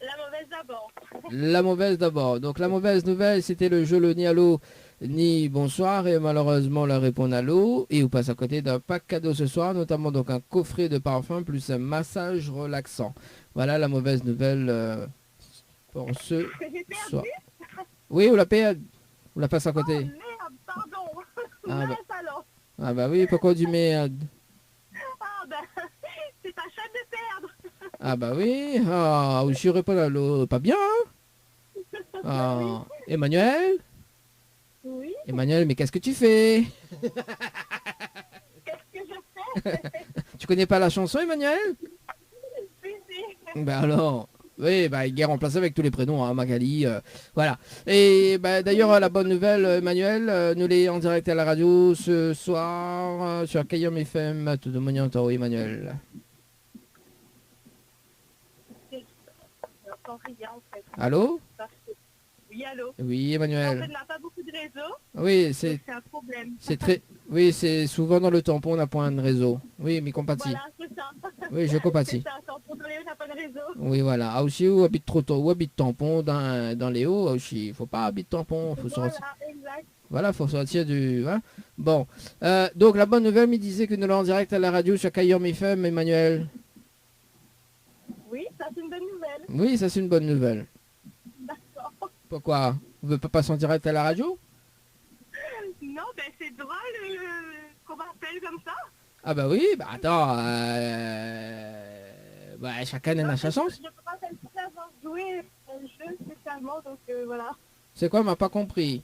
La mauvaise d'abord. La mauvaise d'abord. Donc la mauvaise nouvelle, c'était le jeu le ni allô ni bonsoir et malheureusement la réponse à l'eau et on passe à côté d'un pack cadeau ce soir, notamment donc un coffret de parfum plus un massage relaxant. Voilà la mauvaise nouvelle pour ce soir. Oui, on la paye, on la passe à côté. Oh, merde, pardon. Ah Mince alors. Ah bah oui, pourquoi du merde? Ah ben, c'est ta chaîne de perdre. Ah bah oui, ah, je réponds à l'eau, pas bien, hein? Ah, Emmanuel? Oui, Emmanuel, mais qu'est-ce que tu fais? qu'est-ce que je fais? Tu connais pas la chanson, Emmanuel? Si, si. Bah alors, oui, bah il est remplacé avec tous les prénoms, hein, Magali, voilà. Et bah d'ailleurs, la bonne nouvelle, Emmanuel, nous l'est en direct à la radio ce soir sur Kayom FM, tout de Monument, Emmanuel. J'entends rien en fait. Allô? Oui, allô. Oui, En fait, Emmanuel. on n'a pas beaucoup de réseau, Oui, donc c'est c'est un problème. très, oui, c'est souvent dans le tampon, on n'a point de réseau. Oui, mais compatis. Voilà, c'est ça. Oui, je compatis. C'est ça, sans contrôler, on n'a pas de réseau. Oui, voilà. Ah, aussi, où habite trop tôt, où habite tampon dans les hauts, aussi. Faut pas habiter tampon, faut sortir. Voilà, exact. Voilà, faut sortir du. Hein. Bon, donc la bonne nouvelle me disait que nous l'avons en direct à la radio sur Kayom FM, Emmanuel. Oui, ça c'est une bonne nouvelle. Oui, ça c'est une bonne nouvelle. D'accord. Pourquoi? Vous ne pouvez pas passer en direct à la radio? Non, ben c'est drôle qu'on m'appelle comme ça. Ah bah oui, bah attends, bah, chacun a sa chance. Je ne peux pas avoir joué un jeu spécialement, donc voilà. C'est quoi, m'a pas compris?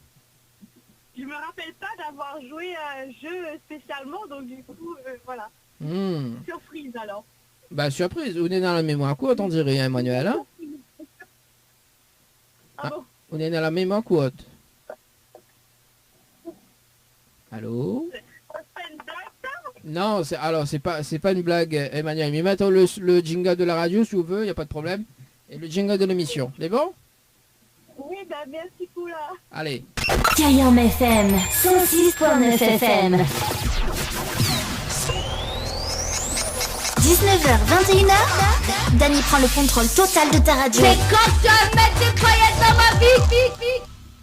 Je me rappelle pas d'avoir joué à un jeu spécialement, donc du coup, voilà. Hmm. Surprise alors. Bah surprise, on est dans la mémoire courte, on dirait, hein, Emmanuel, hein? Ah bon? On est dans la mémoire courte. Allô? C'est pas une blague, ça? Non, c'est pas une blague, Emmanuel. Mais mettons le jingle de la radio si vous voulez, il n'y a pas de problème. Et le jingle de l'émission. C'est bon? Oui, ben merci beaucoup là. Allez. Kayom FM 106.9 FM. 19h, 21h, Dany prend le contrôle total de ta radio. C'est quand tu vas mettre des paillettes dans ma vie.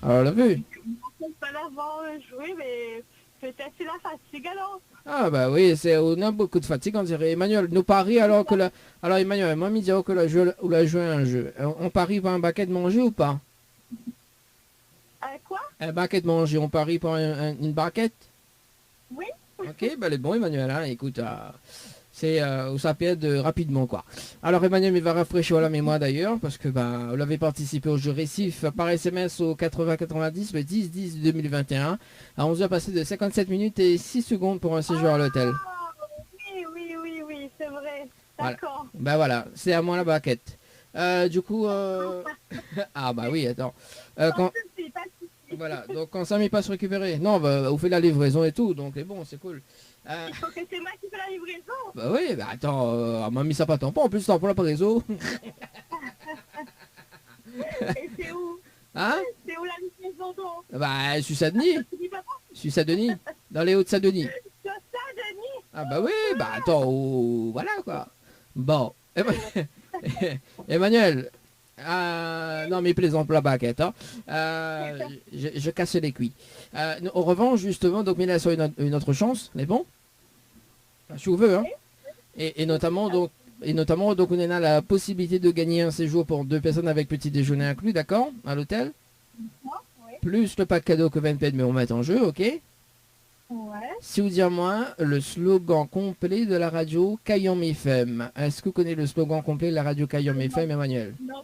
Alors, la vue. Je ne peux pas l'avoir joué, mais peut-être c'est la fatigue alors. Ah bah oui, on a beaucoup de fatigue, on dirait. Emmanuel, nous parie alors que la... Alors Emmanuel, moi, il dit que la joué à un jeu. On parie pour un baquet de manger ou pas? Quoi? Un baquet de manger, on parie pour une barquette? Oui. Ok, bah les bons Emmanuel, hein, écoute, c'est ça peut être rapidement quoi. Alors Emmanuel il va rafraîchir la mémoire d'ailleurs, parce que bah, vous l'avez participé au jeu récif par SMS au 80-90 le 10-10 2021 à 11h passé de 57 minutes et 6 secondes pour un séjour à l'hôtel. Oui, c'est vrai. Voilà. D'accord. Bah voilà, c'est à moi la baquette. Du coup, ah bah oui, attends. Quand... Voilà, donc quand ça m'est pas se récupérer. Non, bah, vous faites la livraison et tout, donc c'est bon, c'est cool. Il faut que c'est moi qui fais la livraison. Bah oui, bah attends, on m'a mis ça pas tampon, en plus tampon là pas réseau. Et c'est où? Hein? C'est où la livraison donc? Bah, je suis Saint-Denis. Je suis Saint-Denis, dans les Hauts-de-Saint-Denis. Sur Saint-Denis? Ah bah oui, bah attends, voilà quoi. Bon, Emmanuel, non mais plaisante la baguette, hein. Je casse les cuits. En revanche, justement, donc Mila sur une autre chance, mais bon, si vous veux, hein. Et notamment donc on a la possibilité de gagner un séjour pour 2 personnes avec petit déjeuner inclus, d'accord, à l'hôtel. Plus le pack cadeau que 20 mais on met en jeu, ok. Ouais. Si vous dire moi le slogan complet de la radio Kayom FM. Est-ce que vous connaissez le slogan complet de la radio Kayom FM, Emmanuel? Non,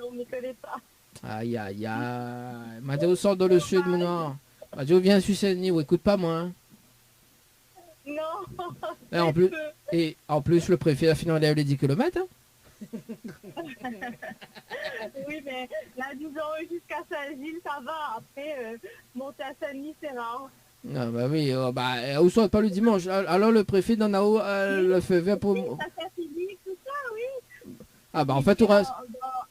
on ne connaît pas. Aïe aïe aïe. Mathéo sort dans le sud, mon noir. Mathéo vient sur Saint-Denis, ou écoute pas moi. Hein. Non. Et en plus, le préfet a fini les 10 km. Hein. Oui, mais là, disons, jusqu'à Saint-Gilles, ça va. Après, monter à Saint-Denis, c'est rare. Ah bah oui, où soit pas le dimanche. Alors le préfet d'en haut le feu vert pour... Oui, ça fait physique, tout ça, oui. Ah bah en fait, on reste...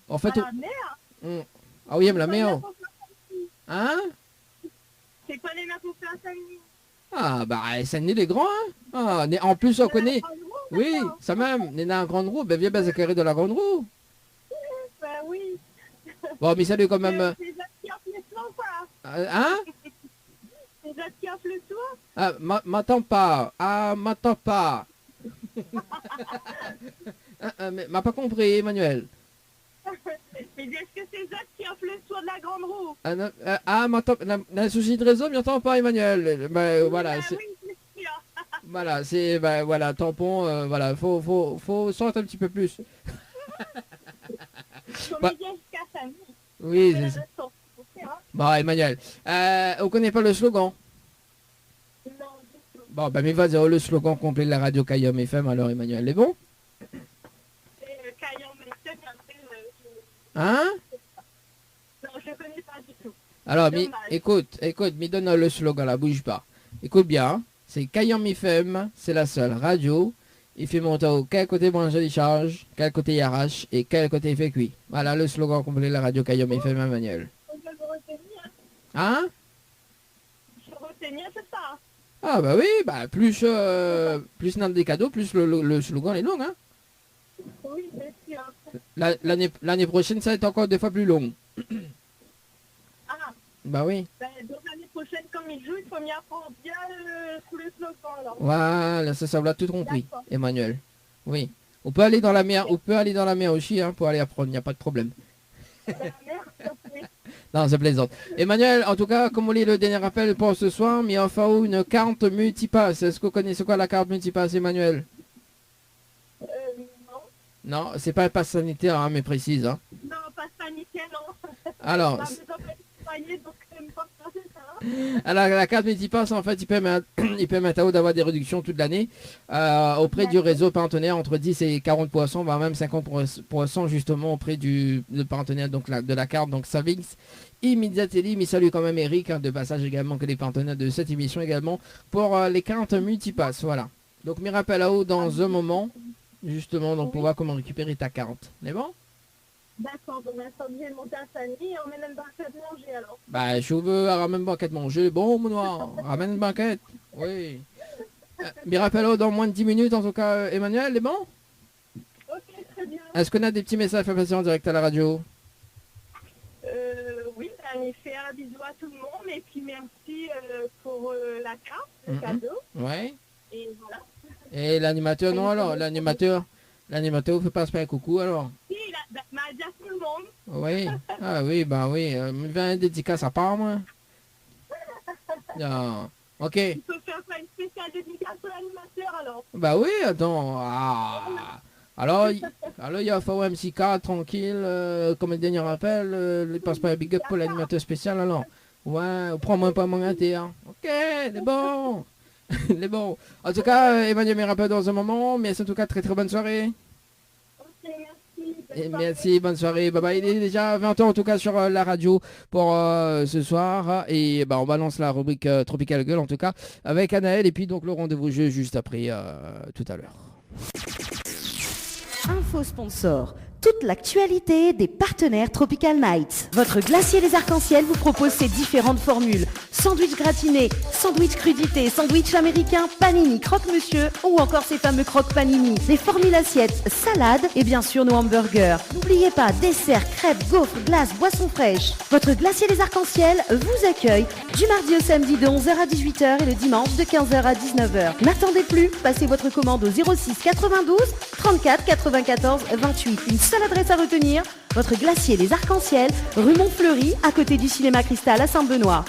En fait, la mer. Ah oui, la mer. Hein? C'est quoi les mers pour faire Saint-Denis? Ah bah Saint-Denis les grands, hein. Ah, en plus on connaît... Oui, ça même, on est dans la grande roue, ben viens ben carré de la grande roue. Ben oui. Bon, mais salut quand même... C'est ça qui offre le toit, quoi. Hein? C'est ça qui offre le toit. Ah, m'attends pas. Ah, m'attends pas. Mais m'a pas compris, Emmanuel. Mais est-ce que c'est eux qui offrent le tour de la grande roue? Ah, non, m'entends, la souci de réseau, m'entend pas, Emmanuel. Voilà, c'est... Oui, c'est sûr. Voilà, c'est... voilà, tampon, voilà, faut sortir un petit peu plus. Bah, oui, c'est ça. Bon, Emmanuel, on connaît pas le slogan? Bon, mais vas-y, le slogan complet de la radio Kayom FM, alors, Emmanuel, est bon? Hein? Non, je connais pas du tout. Alors, écoute, me donne le slogan là, bouge pas. Écoute bien, hein. C'est Kayom FM, c'est la seule radio. Il fait monter au quel côté brancher les charges, quel côté il arrache et quel côté il fait cuit. Voilà le slogan complet de la radio Kayom FM, Emmanuel. Je vais retenir. Hein? Je vais retenir, c'est ça. Ah bah oui, bah plus dans des cadeaux, plus le slogan est long, hein? Oui, c'est sûr. L'année prochaine, ça va être encore 2 fois plus long. Ah, Bah oui. donc l'année prochaine, comme il joue, il faut m'y apprendre bien tout le slogan, alors. Voilà, ça l'a tout compris, D'accord. Emmanuel. Oui. On peut aller dans la mer, aussi, hein, pour aller apprendre, il n'y a pas de problème. La mer, oui. Non, c'est plaisante. Emmanuel, en tout cas, comme on lit le dernier appel pour ce soir, mais enfin une carte multipass. Est-ce que vous connaissez quoi la carte multipass, Emmanuel? Non. Non, c'est pas un pass sanitaire, hein, mais précise. Hein. Non, pas sanitaire, non. Alors, Pas besoin d'être soigné, donc pas passer ça. alors, la carte multipass, en fait, il permet à vous d'avoir des réductions toute l'année auprès du réseau partenaire entre 10 et 40%, voire même 50% justement auprès du partenaire donc de la carte, donc Savings Immediately. Mais salut quand même Eric, hein, de passage également, que les partenaires de cette émission également pour les cartes multipass. Voilà. Donc, me rappelle à haut dans un moment, justement, donc pour voir comment récupérer ta carte. C'est bon? D'accord, donc l'instant vient de monter à Sani et on met une banquette manger alors. Bah, je veux ramène une banquette manger. Bon, mon noir, ramène une banquette. Oui. Me rappelle à haut dans moins de 10 minutes, en tout cas, Emmanuel, c'est bon? Ok, très bien. Est-ce qu'on a des petits messages à faire passer en direct à la radio? Oui, allez faire un bisou à tout le monde et puis merci pour la carte, le cadeau. Ouais. Et voilà. Et l'animateur, non alors? L'animateur, vous fait pas se faire un coucou alors? Si, il m'a dit à tout le monde. Oui. Ah oui, bah oui. Me fait un dédicace à part, moi. Non. Ok. Il faut faire quoi, une spéciale dédicace à l'animateur alors. Bah oui, attends. Ah. Alors, il y a fallu un petit cas tranquille, comme le dernier rappel, il passe pas un big up pour l'animateur spécial alors. Ouais, prends-moi pas mon gâté, hein. Ok, c'est bon. C'est bon. En tout cas, Emmanuel me rappelle dans un moment, mais c'est en tout cas très très bonne soirée. Ok, merci. Et merci, bonne soirée. Bye bye. Il est déjà 20h en tout cas sur la radio pour ce soir. Et bah, on balance la rubrique Tropical Girl en tout cas avec Anaël. Et puis donc le rendez-vous jeu juste après tout à l'heure. Info sponsor. Toute l'actualité des partenaires Tropical Nights. Votre glacier des arcs-en-ciel vous propose ses différentes formules. Sandwich gratiné, sandwich crudité, sandwich américain, panini, croque-monsieur ou encore ces fameux croque-panini. Les formules assiettes, salades et bien sûr nos hamburgers. N'oubliez pas, dessert, crêpes, gaufres, glaces, boissons fraîches. Votre glacier des arcs-en-ciel vous accueille du mardi au samedi de 11h à 18h et le dimanche de 15h à 19h. N'attendez plus, passez votre commande au 06 92 34 94 28. Une seule adresse à retenir, votre glacier Les Arcs-en-Ciel, rue Montfleury, à côté du cinéma Cristal à Saint-Benoît.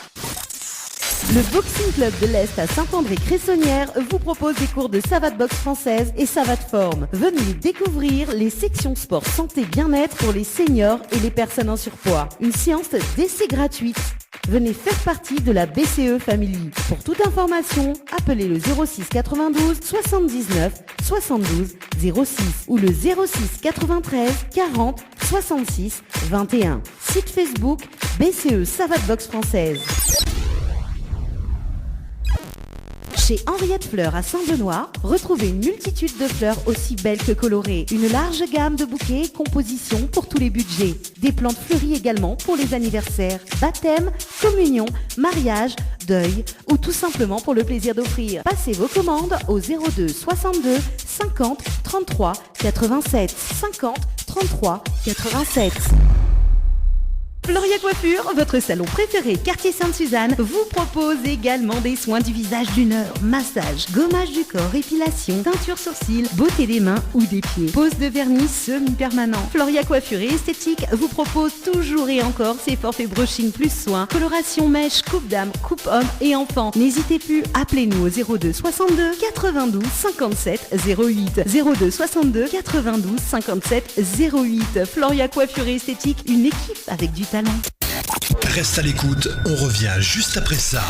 Le Boxing Club de l'Est à Saint-André-Cressonnière vous propose des cours de savate boxe française et savate forme. Venez découvrir les sections sport santé bien-être pour les seniors et les personnes en surpoids. Une séance d'essai gratuite. Venez faire partie de la BCE Family. Pour toute information, appelez le 06 92 79 72 06 ou le 06 93 40 66 21. Site Facebook BCE Savate Boxe Française. Chez Henriette Fleurs à Saint-Benoît, retrouvez une multitude de fleurs aussi belles que colorées. Une large gamme de bouquets et compositions pour tous les budgets. Des plantes fleuries également pour les anniversaires, baptêmes, communions, mariages, deuil ou tout simplement pour le plaisir d'offrir. Passez vos commandes au 02 62 50 33 87 50 33 87. Floria Coiffure, votre salon préféré quartier Sainte-Suzanne, vous propose également des soins du visage d'une heure, massage, gommage du corps, épilation, teinture sourcils, beauté des mains ou des pieds, pose de vernis semi-permanent. Floria Coiffure et Esthétique vous propose toujours et encore ses forfaits brushing plus soins, coloration mèche, coupe dame, coupe homme et enfant. N'hésitez plus, appelez-nous au 02 62 92 57 08. 02 62 92 57 08. Floria Coiffure et Esthétique, une équipe avec du talent. Reste à l'écoute, on revient juste après ça.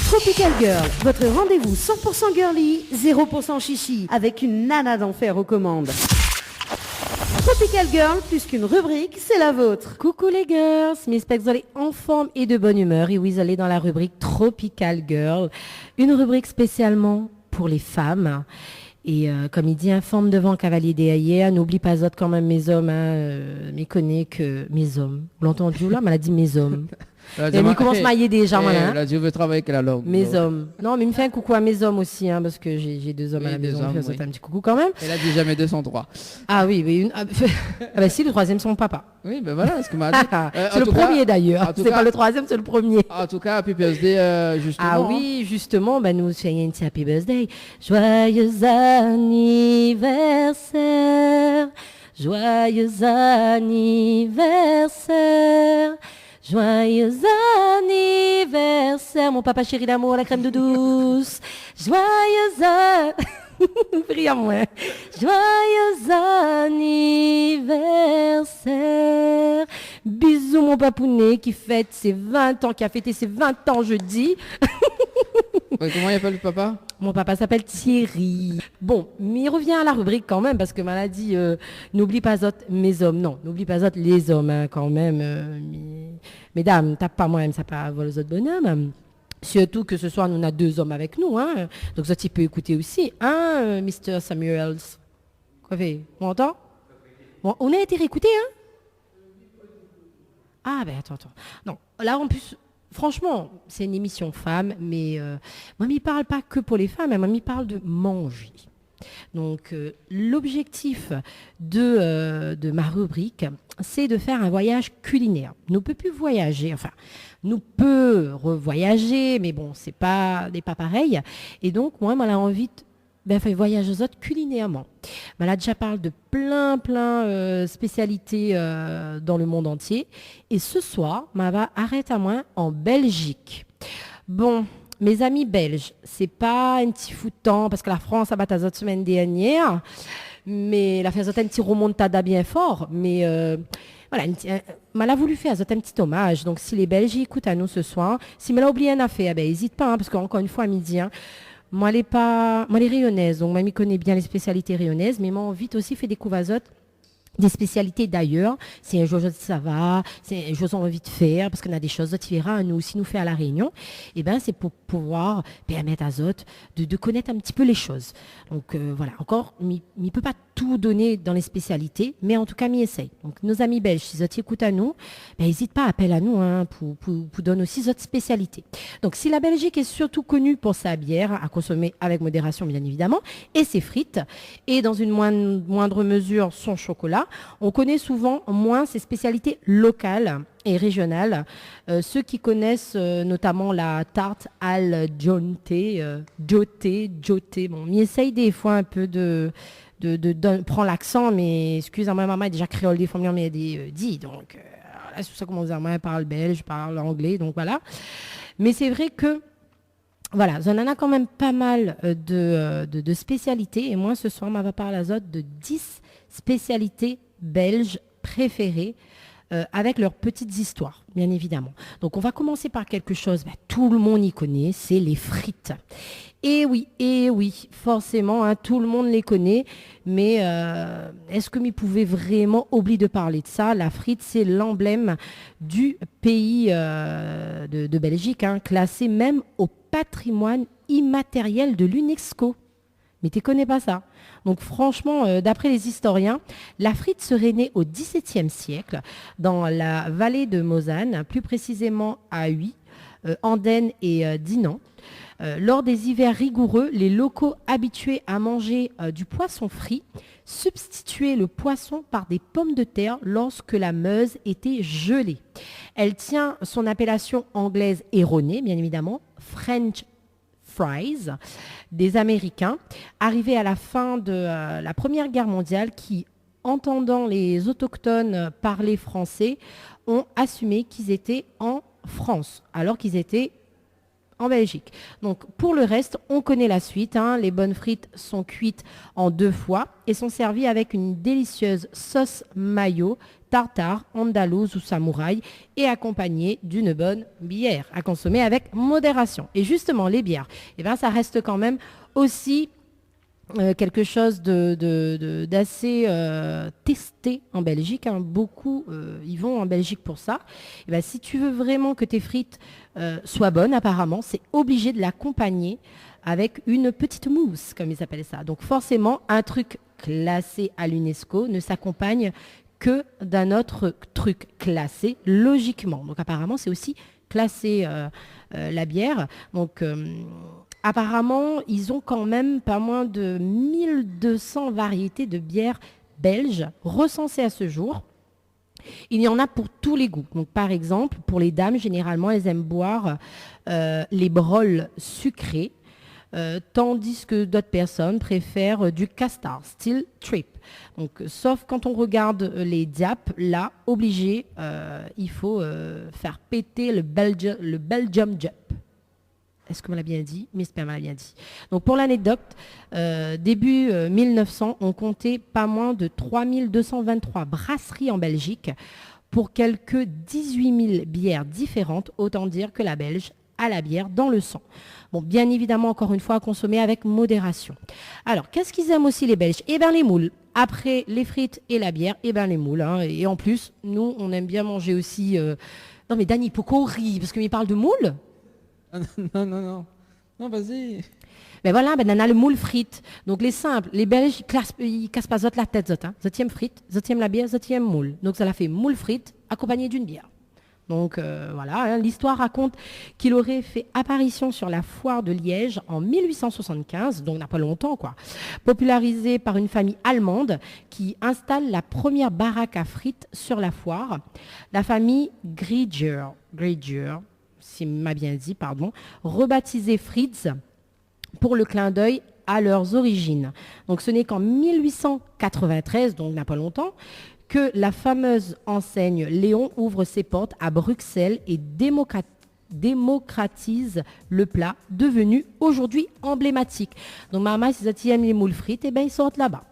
Tropical Girl, votre rendez-vous 100% girly, 0% chichi, avec une nana d'enfer aux commandes. Tropical Girl, plus qu'une rubrique, c'est la vôtre. Coucou les girls, j'espère que vous allez en forme et de bonne humeur. Et oui, vous allez dans la rubrique Tropical Girl, une rubrique spécialement pour les femmes. Et comme il dit, forme devant cavalier des ailleurs, n'oublie pas autres quand même mes hommes, m'y connaît que mes hommes. Vous l'entendez là, mais elle a dit mes hommes. Et il commence à mailler déjà, voilà. Là, je veux travailler avec la langue. Mes hommes. Non, mais il me fait un coucou à mes hommes aussi, parce que j'ai 2 hommes à la maison. Hommes, un petit coucou quand même. Elle a dit jamais 203. Ah oui, mais bah si, le 3e, c'est mon papa. Oui, ben voilà, ce que m'a dit. C'est le premier d'ailleurs. C'est pas le 3e, c'est le premier. En tout cas, happy birthday, justement. Ah oui, justement, nous faisons un petit happy birthday. Joyeux anniversaire. Joyeux anniversaire. Joyeux anniversaire, mon papa chéri d'amour, la crème de douce. Joyeux anniversaire. Joyeux anniversaire. Bisous mon papounet qui fête ses 20 ans, qui a fêté ses 20 ans jeudi. Comment il appelle le papa? Mon papa s'appelle Thierry. Bon, mais il revient à la rubrique quand même, parce que maladie, n'oublie pas autres mes hommes. Non, n'oublie pas autres les hommes quand même. Mesdames, tape pas moi-même, ça pas vol aux autres bonhommes. Surtout que ce soir, nous avons 2 hommes avec nous. Donc ça, tu peux écouter aussi. Mr. Samuels. Quoi fait? On entend? Bon, on a été réécouté, Ah, ben attends. Non, là, en plus... Franchement, c'est une émission femme, mais moi, je ne parle pas que pour les femmes, moi, je parle de manger. Donc, l'objectif de ma rubrique, c'est de faire un voyage culinaire. Nous ne pouvons plus voyager, nous pouvons revoyager, mais bon, c'est pas pareil. Et donc, moi, j'ai envie de faire voyager aux autres culinairement. Là, déjà parle de plein spécialités dans le monde entier. Et ce soir, je vais arrêter à moi en Belgique. Bon, mes amis belges, c'est pas un petit foutant parce que la France a battu la semaine dernière, mais la fait un petit remontada bien fort. Mais voilà, elle a voulu faire un petit hommage. Donc, si les Belges écoutent à nous ce soir, si elle a oublié une affaire, n'hésite pas, parce qu'encore une fois, à midi, moi, les rayonnaises, donc moi, je connais bien les spécialités rayonnaises, mais moi, vite aussi fait découvrir des spécialités d'ailleurs. C'est un jour, ça va, c'est un jour, on a envie de faire, parce qu'on a des choses, tu verras, nous aussi, nous fait à la Réunion, et c'est pour pouvoir permettre à Zot de connaître un petit peu les choses. Donc, voilà, encore, il ne peut pas tout donner dans les spécialités, mais en tout cas, il essaye. Donc, nos amis belges, si Zot écoutent à nous, n'hésite pas à appeler à nous, pour donner aussi Zot spécialités. Donc, si la Belgique est surtout connue pour sa bière, à consommer avec modération, bien évidemment, et ses frites, et dans une moindre mesure, son chocolat, on connaît souvent moins ses spécialités locales et régionales. Ceux qui connaissent notamment la tarte al joté, bon, on essaye des fois un peu de prendre l'accent, mais excusez-moi, maman est déjà créole des fois, mais dit, donc là, c'est pour ça que mon maman parle belge, parle anglais, donc voilà. Mais c'est vrai que voilà, on en a quand même pas mal de spécialités, et moi ce soir, on va parler à Zot de 10 spécialités belges préférées avec leurs petites histoires, bien évidemment. Donc on va commencer par quelque chose, tout le monde y connaît, c'est les frites. Et oui, forcément, tout le monde les connaît, mais est-ce que m'y pouvez vraiment oublier de parler de ça? La frite, c'est l'emblème du pays de Belgique, classé même au patrimoine immatériel de l'UNESCO. Mais tu ne connais pas ça. Donc franchement, d'après les historiens, la frite serait née au XVIIe siècle dans la vallée de Mosane, plus précisément à Huy, Andenne et Dinan. Lors des hivers rigoureux, les locaux habitués à manger du poisson frit substituaient le poisson par des pommes de terre lorsque la Meuse était gelée. Elle tient son appellation anglaise erronée, bien évidemment, French fries, des Américains, arrivés à la fin de la Première Guerre mondiale qui, entendant les autochtones parler français, ont assumé qu'ils étaient en France, alors qu'ils étaient en Belgique. Donc pour le reste, on connaît la suite. Les bonnes frites sont cuites en 2 fois et sont servies avec une délicieuse sauce mayo, tartare, andalouse ou samouraï et accompagnées d'une bonne bière à consommer avec modération. Et justement, les bières, ça reste quand même aussi quelque chose d'assez testé en Belgique. Beaucoup y vont en Belgique pour ça. Si tu veux vraiment que tes frites soient bonnes, apparemment, c'est obligé de l'accompagner avec une petite mousse, comme ils appellent ça. Donc forcément, un truc classé à l'UNESCO ne s'accompagne que d'un autre truc classé logiquement. Donc apparemment, c'est aussi classé la bière. Donc apparemment, ils ont quand même pas moins de 1200 variétés de bières belges recensées à ce jour. Il y en a pour tous les goûts. Donc, par exemple, pour les dames, généralement, elles aiment boire les brolles sucrées, tandis que d'autres personnes préfèrent du castard, style trip. Donc, sauf quand on regarde les diapes, là, obligé, il faut faire péter le Belgium Jump. Est-ce qu'on l'a bien dit? Mais j'espère qu'on l'a bien dit. Donc pour l'anecdote, début 1900, on comptait pas moins de 3223 brasseries en Belgique pour quelques 18 000 bières différentes. Autant dire que la Belge a la bière dans le sang. Bon, bien évidemment, encore une fois, à consommer avec modération. Alors, qu'est-ce qu'ils aiment aussi les Belges? Les moules. Après les frites et la bière, les moules. Et en plus, nous, on aime bien manger aussi... Non mais Dani, pourquoi on rit? Parce qu'il parle de moules. Non, vas-y. Ben voilà, on a le moule frites. Donc les simples, les Belges, ils cassent pas la tête. Ils aiment frites, ils aiment la bière, ils aiment moule. Donc ça l'a fait moule frites accompagné d'une bière. Donc voilà, l'histoire raconte qu'il aurait fait apparition sur la foire de Liège en 1875, donc n'a pas longtemps quoi. Popularisé par une famille allemande qui installe la première baraque à frites sur la foire. La famille Grieger, si m'a bien dit, rebaptisé Fritz pour le clin d'œil à leurs origines. Donc ce n'est qu'en 1893, donc n'a pas longtemps, que la fameuse enseigne Léon ouvre ses portes à Bruxelles et démocratise le plat, devenu aujourd'hui emblématique. Donc maman, si tu aimes les moules frites, ils sortent là-bas.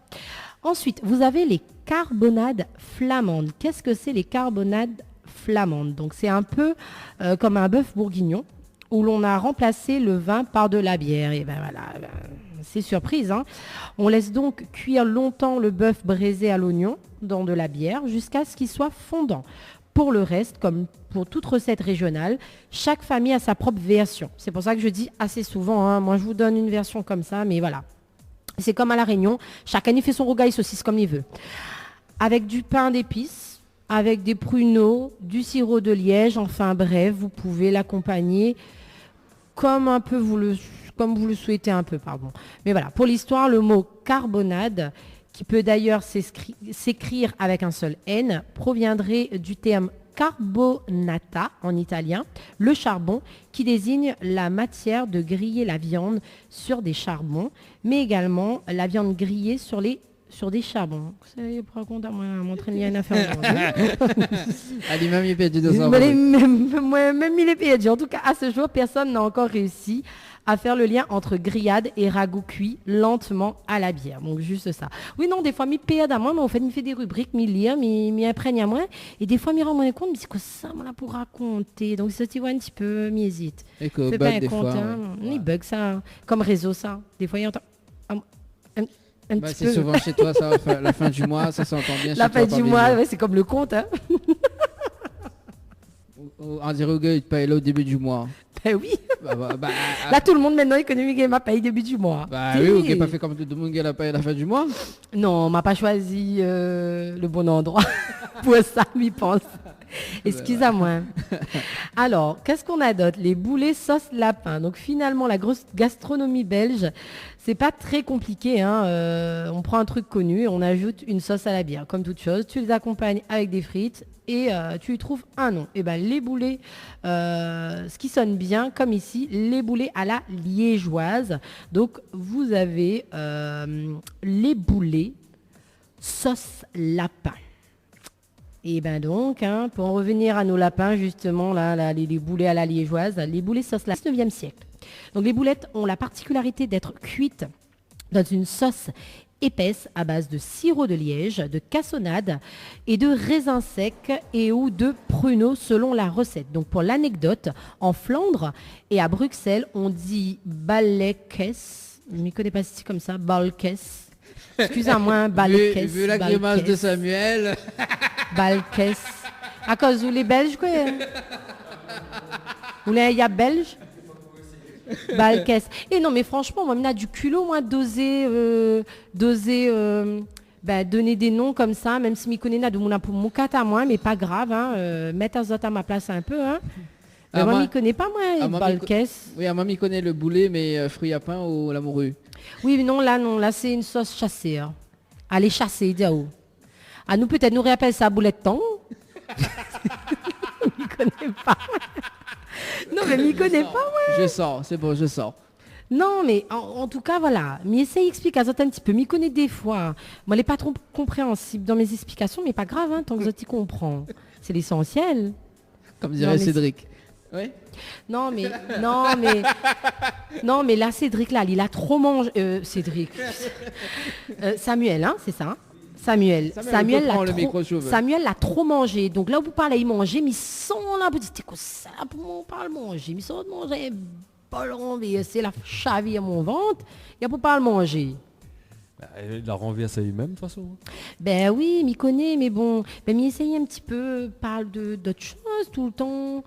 Ensuite, vous avez les carbonades flamandes. Qu'est-ce que c'est les carbonades flamande. Donc c'est un peu comme un bœuf bourguignon où l'on a remplacé le vin par de la bière. Et c'est surprise. On laisse donc cuire longtemps le bœuf braisé à l'oignon dans de la bière jusqu'à ce qu'il soit fondant. Pour le reste, comme pour toute recette régionale, chaque famille a sa propre version. C'est pour ça que je dis assez souvent, moi je vous donne une version comme ça, mais voilà. C'est comme à La Réunion, chacun y fait son rogaille saucisse comme il veut. Avec du pain d'épices, avec des pruneaux, du sirop de liège, enfin bref, vous pouvez l'accompagner comme vous le souhaitez un peu, pardon. Mais voilà, pour l'histoire, le mot carbonade, qui peut d'ailleurs s'écrire avec un seul N, proviendrait du terme carbonata en italien, le charbon, qui désigne la matière de griller la viande sur des charbons, mais également la viande grillée sur des charbons. Vous savez, par contre, mon train rien à faire. Allez, même il perdu 200. Même il est perdu. En tout cas, à ce jour, personne n'a encore réussi à faire le lien entre grillade et ragoût cuit lentement à la bière. Donc, juste ça. Oui, non, des fois, il perd à moi, mais en fait, il fait des rubriques, il lit, il imprègne à moi. Et des fois, il rend compte, mais c'est quoi ça, moi, là, pour raconter? Donc, ça, tu vois, un petit peu, il hésite. Et que c'est bug pas un des compte, fois. Il bug ça. Comme réseau, ça. Des fois, il entend... c'est souvent chez toi, ça, la fin du mois, ça s'entend bien. La fin du mois, ouais, c'est comme le compte. On dirait que tu payes là au début du mois. Ben oui. Là, tout le monde maintenant économique m'a payé début du mois. Oui, ok, pas fait comme tout le monde qui a payé la fin du mois. Non, on m'a pas choisi le bon endroit pour ça, lui pense. Excusez-moi. Alors, qu'est-ce qu'on a d'autre? Les boulets sauce lapin. Donc finalement, la grosse gastronomie belge, c'est pas très compliqué. Hein. On prend un truc connu et on ajoute une sauce à la bière. Comme toute chose, tu les accompagnes avec des frites et tu y trouves un nom. Et ben les boulets, ce qui sonne bien, comme ici, les boulets à la liégeoise. Donc vous avez les boulets sauce lapin. Et ben donc, hein, pour en revenir à nos lapins, justement, là, les boulets à la liégeoise, les boulets sauce lapin, 19e siècle. Donc les boulettes ont la particularité d'être cuites dans une sauce épaisse à base de sirop de liège, de cassonade et de raisins secs et ou de pruneaux selon la recette. Donc pour l'anecdote, en Flandre et à Bruxelles, on dit balekes. Je ne m'y connais pas si comme ça, balkes. Excusez-moi, balkes. Vu la grimace de Samuel. Balkes. À cause où les Belges, quoi. Où il y a Belges. Balkes. Et non, mais franchement, moi, il y a du culot, moi, d'oser donner des noms comme ça, même si je connais de mon à moi, mais pas grave, hein. Mettre un autre à ma place un peu, hein. Mais moi, je ne connais pas, moi, Balkes. Oui, moi, je connais le boulet, mais fruits à pain ou la morue. Oui, mais non, là, c'est une sauce chassée. Hein. Allez chasser, diao. À nous, peut-être, nous réappelle ça boulette de thon. Je ne connais pas. Non, mais je ne connais pas, moi. Je sors, c'est bon, je sors. Non, mais en tout cas, voilà. Mais essaye d'expliquer un petit peu. M'y connais des fois. Moi, elle n'est pas trop compréhensible dans mes explications, mais pas grave, hein, tant que tu comprends. C'est l'essentiel. Comme dirait Cédric. Oui. Non, mais là, Cédric, là, il a trop mangé. Cédric. Samuel, hein, c'est ça. Samuel l'a trop mangé. Donc là, vous parlez, il mangeait, mais sans la petite quoi ça pour mon parle manger. Mais sans manger ballon, c'est la chavie à mon ventre. Il y a pour pas le manger. Il la renvoie à lui-même, de toute façon. Ben oui, m'y connaît, mais bon, ben m'y essaye un petit peu, parle d'autres choses tout le temps.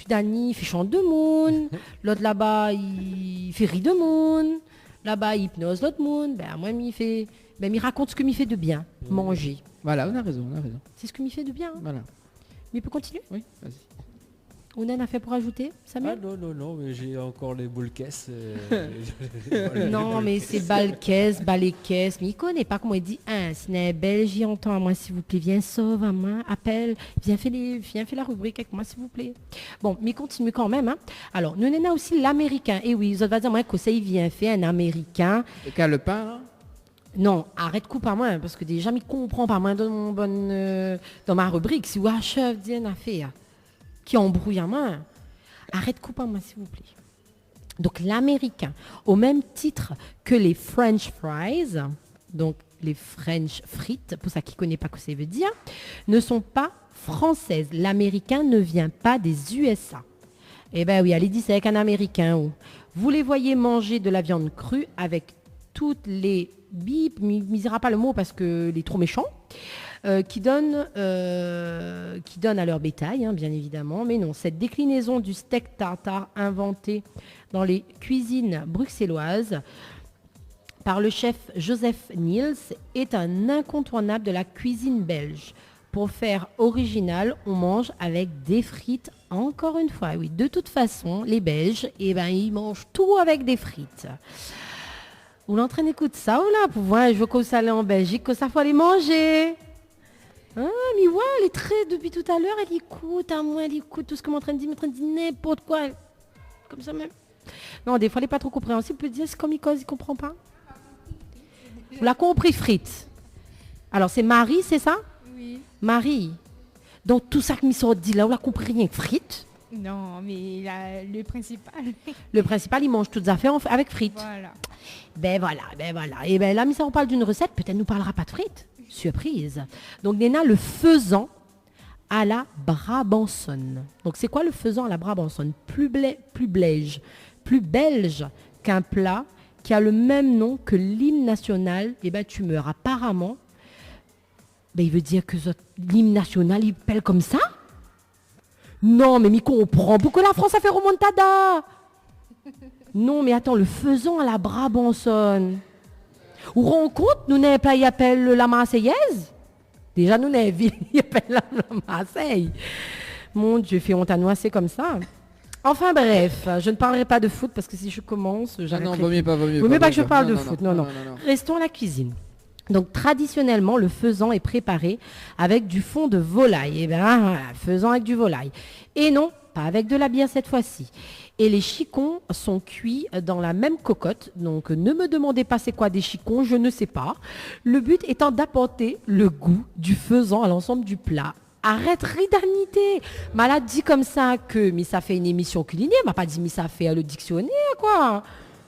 Dani, il fait chant de monde. L'autre là-bas, il fait rire de monde. Là-bas, il hypnose l'autre monde. Ben moi, il raconte ce que m'y fait de bien, manger. Voilà, on a raison. C'est ce que m'y fait de bien. Hein. Voilà. Mais il peut continuer? Oui, vas-y. On en a fait pour ajouter, Samuel? Non, mais j'ai encore les boules caisses. Non, mais c'est balcaisse, balai-caisse. Mais il connaît pas comment il dit. Si n'est belge, il entend à moi, s'il vous plaît. Viens, sauve à moi, appelle. Viens faire la rubrique avec moi, s'il vous plaît. Bon, mais continue quand même. Hein. Alors, nous en a aussi l'américain. Et oui, vous allez dire, moi, que ça, il vient faire un américain. Et qu'a le pain, là? Non, arrête coupe à moi, parce que déjà, je comprends pas moi dans ma rubrique. Si vous avez un chef d'une affaire qui embrouille à moi, arrête coupe à moi, s'il vous plaît. Donc, l'américain, au même titre que les French fries, donc les French frites, pour ça qui ne connaît pas ce que ça veut dire, ne sont pas françaises. L'américain ne vient pas des USA. Eh bien oui, allez dire c'est avec un américain. Ou vous les voyez manger de la viande crue avec toutes les bip, il ne dira pas le mot parce qu'il est trop méchant, qui donnent à leur bétail, hein, bien évidemment. Mais non, cette déclinaison du steak tartare inventée dans les cuisines bruxelloises par le chef Joseph Niels est un incontournable de la cuisine belge. Pour faire original, on mange avec des frites, encore une fois. Oui, de toute façon, les Belges, ils mangent tout avec des frites. Vous l'entraînez écoute ça ou là pour voir je veux qu'on s'allait en Belgique, que ça faut aller manger. Ah, mais ouais, elle est très depuis tout à l'heure, elle écoute à moi, elle écoute tout ce que m'en train de dire, n'importe quoi. Comme ça même. Non, des fois elle n'est pas trop compréhensible, peut dire c'est comme il cause, il comprend pas. Vous l'avez compris, frites. Alors c'est Marie, c'est ça? Oui. Marie. Donc tout ça que m'y dit là, vous l'avez compris rien, frites? Non, mais le principal. Le principal, il mange toutes les affaires avec frites. Voilà. Ben voilà. Et ben là, mais ça on parle d'une recette, peut-être nous parlera pas de frites. Surprise. Donc Néna, le faisan à la brabançonne. Donc c'est quoi le faisan à la brabançonne? Plus belge qu'un plat qui a le même nom que l'hymne national. Et ben tu meurs. Apparemment, ben il veut dire que l'hymne national, il pèle comme ça? Non, mais m'y comprend. Pourquoi la France a fait remontada? Non, mais attends, le faisan à la brabançonne. Vous vous rendez compte, nous n'avons pas y appelle la Marseillaise? Déjà, nous, les villes, il y a pas là, Marseille. Mon Dieu, fait honte à nous, c'est comme ça. Enfin bref, je ne parlerai pas de foot parce que si je commence, j'arrêterai. non, vaut mieux pas, vaut mieux Vaut mieux pas, pas que je vaut mieux parle pas. de Non, foot. non, Non. non, non, non. Restons à la cuisine. Donc traditionnellement, le faisan est préparé avec du fond de volaille. Et bien, voilà, faisan avec du volaille. Et non, pas avec de la bière cette fois-ci. Et les chicons sont cuits dans la même cocotte. Donc ne me demandez pas c'est quoi des chicons, je ne sais pas. Le but étant d'apporter le goût du faisan à l'ensemble du plat. Arrête ridanité. Malade dit comme ça que mais ça fait une émission culinaire, m'a pas dit mais ça fait le dictionnaire quoi.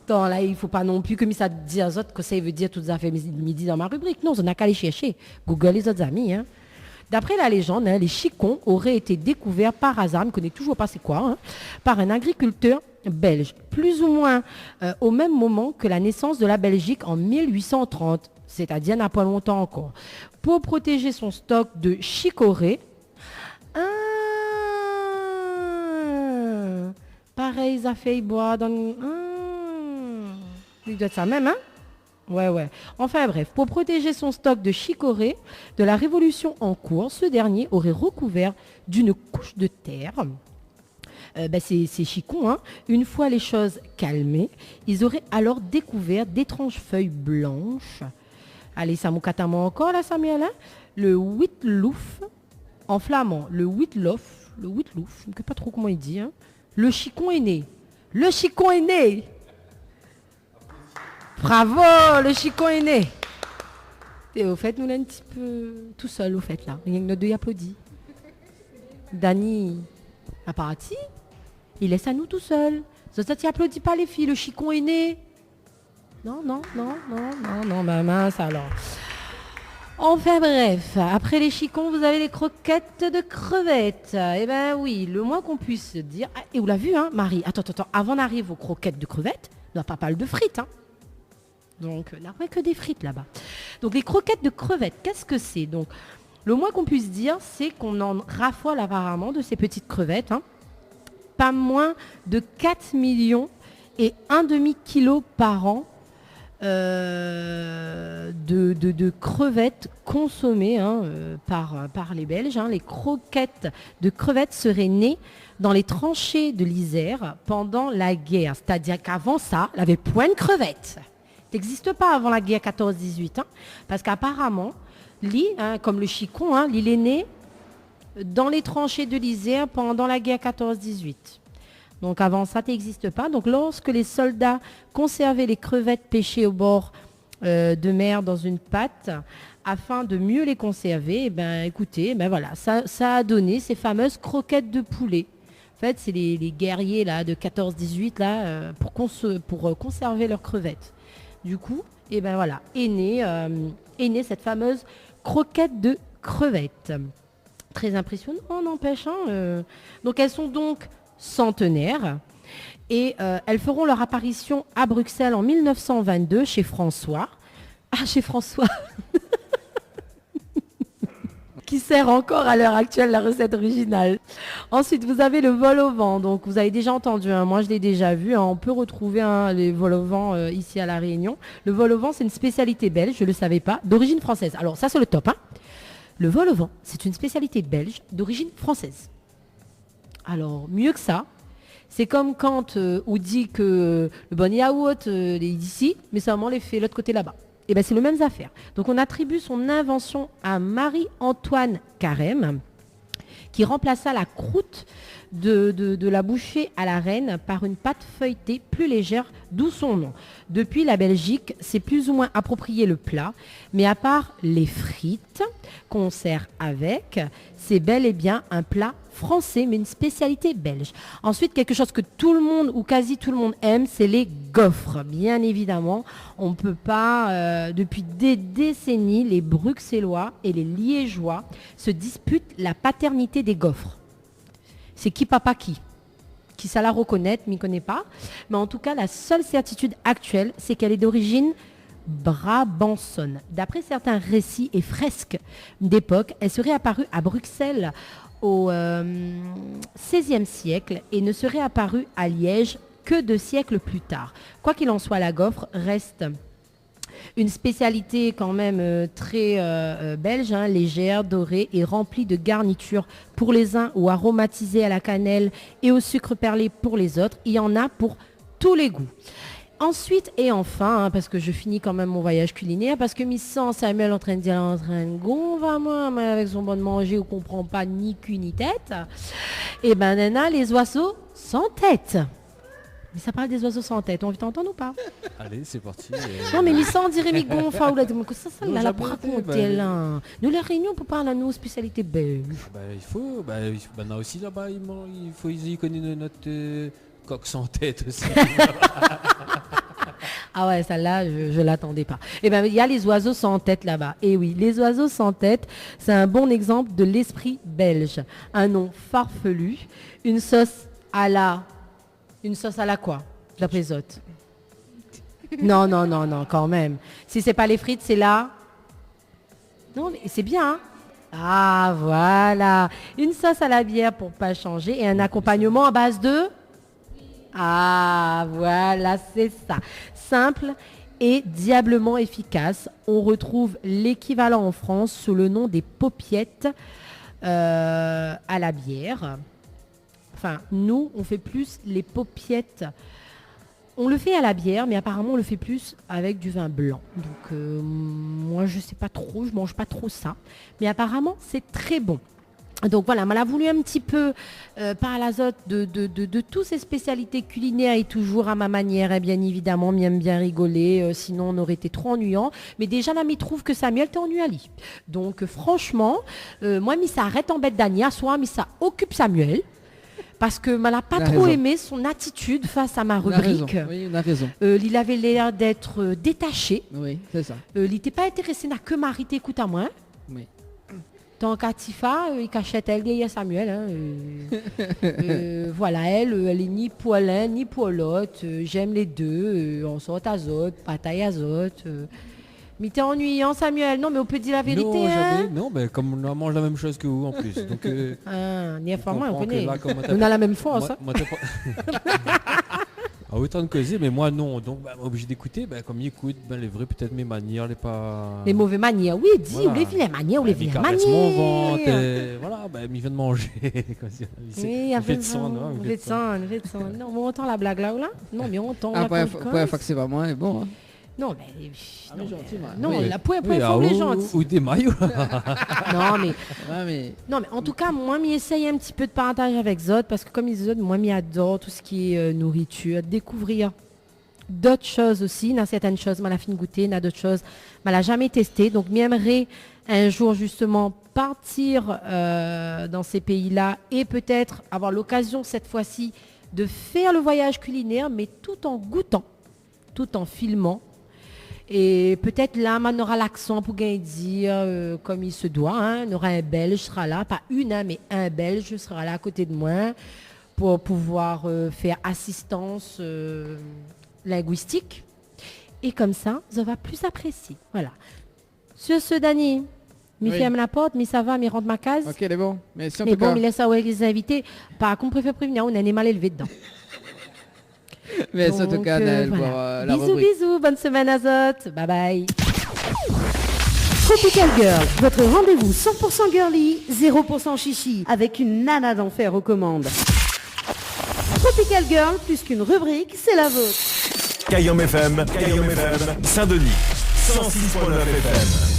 Non, là, il faut pas non plus que ça dise aux autres que ça veut dire toutes les affaires midi dans ma rubrique. Non, on n'a qu'à aller chercher. Google les autres amis. Hein. D'après la légende, les chicons auraient été découverts par hasard, on ne connaît toujours pas c'est quoi, hein, par un agriculteur belge, plus ou moins au même moment que la naissance de la Belgique en 1830, c'est-à-dire il n'y a pas longtemps encore, pour protéger son stock de chicorée. Pareil, ça fait boire dans... Il doit être ça même, hein? Ouais. Enfin bref, pour protéger son stock de chicorée de la révolution en cours, ce dernier aurait recouvert d'une couche de terre. Ces chicons, hein, une fois les choses calmées, ils auraient alors découvert d'étranges feuilles blanches. Allez, ça m'a encore là, Samuel, hein? Le witlouf, en flamand, le witlof, je ne sais pas trop comment il dit, hein? Le chicon est né. Le chicon est né. Bravo, le chicon est né. Et au fait, nous l'avons un petit peu tout seul, au fait, là. Il y a notre deux applaudit. Dani, à parti, il laisse à nous tout seul. Ça, tu applaudis pas les filles, le chicon est né. Non, mince alors. Enfin bref, après les chicons, vous avez les croquettes de crevettes. Eh ben oui, le moins qu'on puisse dire... Ah, et vous l'avez vu, hein, Marie? Attends, avant d'arriver aux croquettes de crevettes, on n'a pas parlé de frites, hein. Donc, on n'a pas que des frites là-bas. Donc, les croquettes de crevettes, qu'est-ce que c'est? Donc, le moins qu'on puisse dire, c'est qu'on en raffole apparemment de ces petites crevettes. Hein. Pas moins de 4 millions et 1,5 kg par an de crevettes consommées par les Belges. Hein. Les croquettes de crevettes seraient nées dans les tranchées de l'Isère pendant la guerre. C'est-à-dire qu'avant ça, il n'y avait point de crevettes. N'existe pas avant la guerre 14-18, hein, parce qu'apparemment, comme le chicon, hein, il est né dans les tranchées de l'Isère pendant la guerre 14-18. Donc avant ça, ça n'existe pas. Donc lorsque les soldats conservaient les crevettes pêchées au bord de mer dans une pâte, afin de mieux les conserver, voilà, ça a donné ces fameuses croquettes de poulet. En fait, c'est les guerriers là, de 14-18 là, pour conserver leurs crevettes. Du coup, est née cette fameuse croquette de crevettes. Très impressionnant, n'empêche. Hein, Donc, elles sont donc centenaires et elles feront leur apparition à Bruxelles en 1922 chez François. Ah, chez François qui sert encore à l'heure actuelle la recette originale. Ensuite, vous avez le vol au vent. Donc, vous avez déjà entendu, hein, moi je l'ai déjà vu. Hein, on peut retrouver les vols au vent ici à La Réunion. Le vol au vent, c'est une spécialité belge, je ne le savais pas, d'origine française. Alors, ça, c'est le top. Hein. Le vol au vent, c'est une spécialité belge d'origine française. Alors, mieux que ça, c'est comme quand on dit que le bon yaourt est d'ici, mais seulement les fait de l'autre côté là-bas. Et bien, c'est le même affaire. Donc, on attribue son invention à Marie-Antoine Carême, qui remplaça la croûte de la bouchée à la reine par une pâte feuilletée plus légère, d'où son nom. Depuis, la Belgique s'est plus ou moins approprié le plat, mais à part les frites qu'on sert avec, c'est bel et bien un plat français, mais une spécialité belge. Ensuite, quelque chose que tout le monde, ou quasi tout le monde aime, c'est les gaufres. Bien évidemment, on ne peut pas, depuis des décennies, les Bruxellois et les Liégeois se disputent la paternité des gaufres. C'est qui papa qui ça la reconnaît, m'y connaît pas. Mais en tout cas, la seule certitude actuelle, c'est qu'elle est d'origine brabançonne. D'après certains récits et fresques d'époque, elle serait apparue à Bruxelles au XVIe siècle et ne serait apparue à Liège que 2 siècles plus tard. Quoi qu'il en soit, la gaufre reste Une spécialité quand même très belge, hein, légère, dorée et remplie de garnitures pour les uns ou aromatisée à la cannelle et au sucre perlé pour les autres. Il y en a pour tous les goûts. Ensuite et enfin, hein, parce que je finis quand même mon voyage culinaire, parce que mi sent Samuel en train de dire, en train de gonva moi, mais avec son bon de manger, on comprend pas ni cul ni tête. Et ben nana, les oiseaux sans tête. Mais ça parle des oiseaux sans tête, on veut t'entendre ou pas? Allez, c'est parti. Non mais mi sent dirait mi gonfa ou là, ça Non, là, la jamais été, raconter là. Nous la Réunion pour parler à nos spécialités belges. Il faut, là aussi là-bas, il faut y connaître notre coq sans tête aussi. Ah ouais, celle-là, je l'attendais pas. Eh ben, il y a les oiseaux sans tête là-bas. Et oui, les oiseaux sans tête, c'est un bon exemple de l'esprit belge. Un nom farfelu, une sauce à la quoi? D'après les autres. Non, quand même. Si c'est pas les frites, c'est là. Non, mais c'est bien, hein? Ah, voilà. Une sauce à la bière pour pas changer et un accompagnement à base de... Ah, voilà, c'est ça. Simple et diablement efficace. On retrouve l'équivalent en France sous le nom des paupiettes à la bière. Enfin, nous, on fait plus les paupiettes. On le fait à la bière, mais apparemment, on le fait plus avec du vin blanc. Donc, moi, je sais pas trop, je mange pas trop ça. Mais apparemment, c'est très bon. Donc voilà, on a voulu un petit peu par l'azote de toutes ces spécialités culinaires et toujours à ma manière, et bien évidemment, m'aime bien rigoler, sinon on aurait été trop ennuyant. Mais déjà là, m'y trouve que Samuel t'es ennuyé. Donc franchement, moi, ça arrête en bête d'Ania, soit mais ça occupe Samuel. Parce que m'a pas trop aimé son attitude face à ma rubrique. Oui, on a raison. Il avait l'air d'être détaché. Oui, c'est ça. Il n'était pas intéressé n'a que Marie t'écoute à moi. Oui. Tant qu'Atifa, il cachette elle et Samuel. Hein, voilà, elle est ni pour l'un ni pour l'autre. J'aime les deux. On sort azote, bataille azote. Mais t'es ennuyant, Samuel. Non, mais on peut dire la vérité. Non, hein. jamais. Non, mais comme on mange la même chose que vous en plus. Donc, on connaît. On a la même foi, ça. Ah, autant de causer, mais moi non. Donc, obligé d'écouter. Comme il écoute, les vrais, peut-être mes manières, les mauvaises manières. Oui, dis, voilà. Ou les vilaines manières, ou les vilaines manières. Mon ventre, voilà, il vient de manger. Oui, il fait de sang, non. Il fait de sang. Non, mais on entend la blague là ou là? Non, mais on entend. Ah, pour la fois que c'est pas moi, mais bon. Non, mais... Non, oui. La point faut les gentils. Ou des maillots. Non, mais en tout cas, moi, m'y essaye un petit peu de partager avec Zod, parce que comme ils disent, moi, m'y adore tout ce qui est nourriture, découvrir d'autres choses aussi. Dans certaines choses, m'a la fin goûter, dans d'autres choses, m'a la jamais testé. Donc, m'aimerais un jour, justement, partir dans ces pays-là et peut-être avoir l'occasion, cette fois-ci, de faire le voyage culinaire, mais tout en goûtant, tout en filmant. Et peut-être là, on aura l'accent pour dire comme il se doit. Hein. On aura un Belge sera là, pas une, hein, mais un Belge sera là à côté de moi pour pouvoir faire assistance linguistique. Et comme ça, ça va plus apprécier. Voilà. Sur ce, Dani, mi ferme la porte, mi ça va, mi rentre ma case. Ok, c'est bon. Mais si en tout cas... mi laisse avec les invités. Par contre, préfère prévenir, on a un animal élevé dedans. Mais en tout cas, Naël, voilà. pour la bisous, rubrique. bisous, bonne semaine Azote, bye bye. Tropical Girl, votre rendez-vous 100% girly, 0% chichi, avec une nana d'enfer aux commandes. Tropical Girl, plus qu'une rubrique, c'est la vôtre. Cayenne FM, Saint-Denis, 106.9 FM.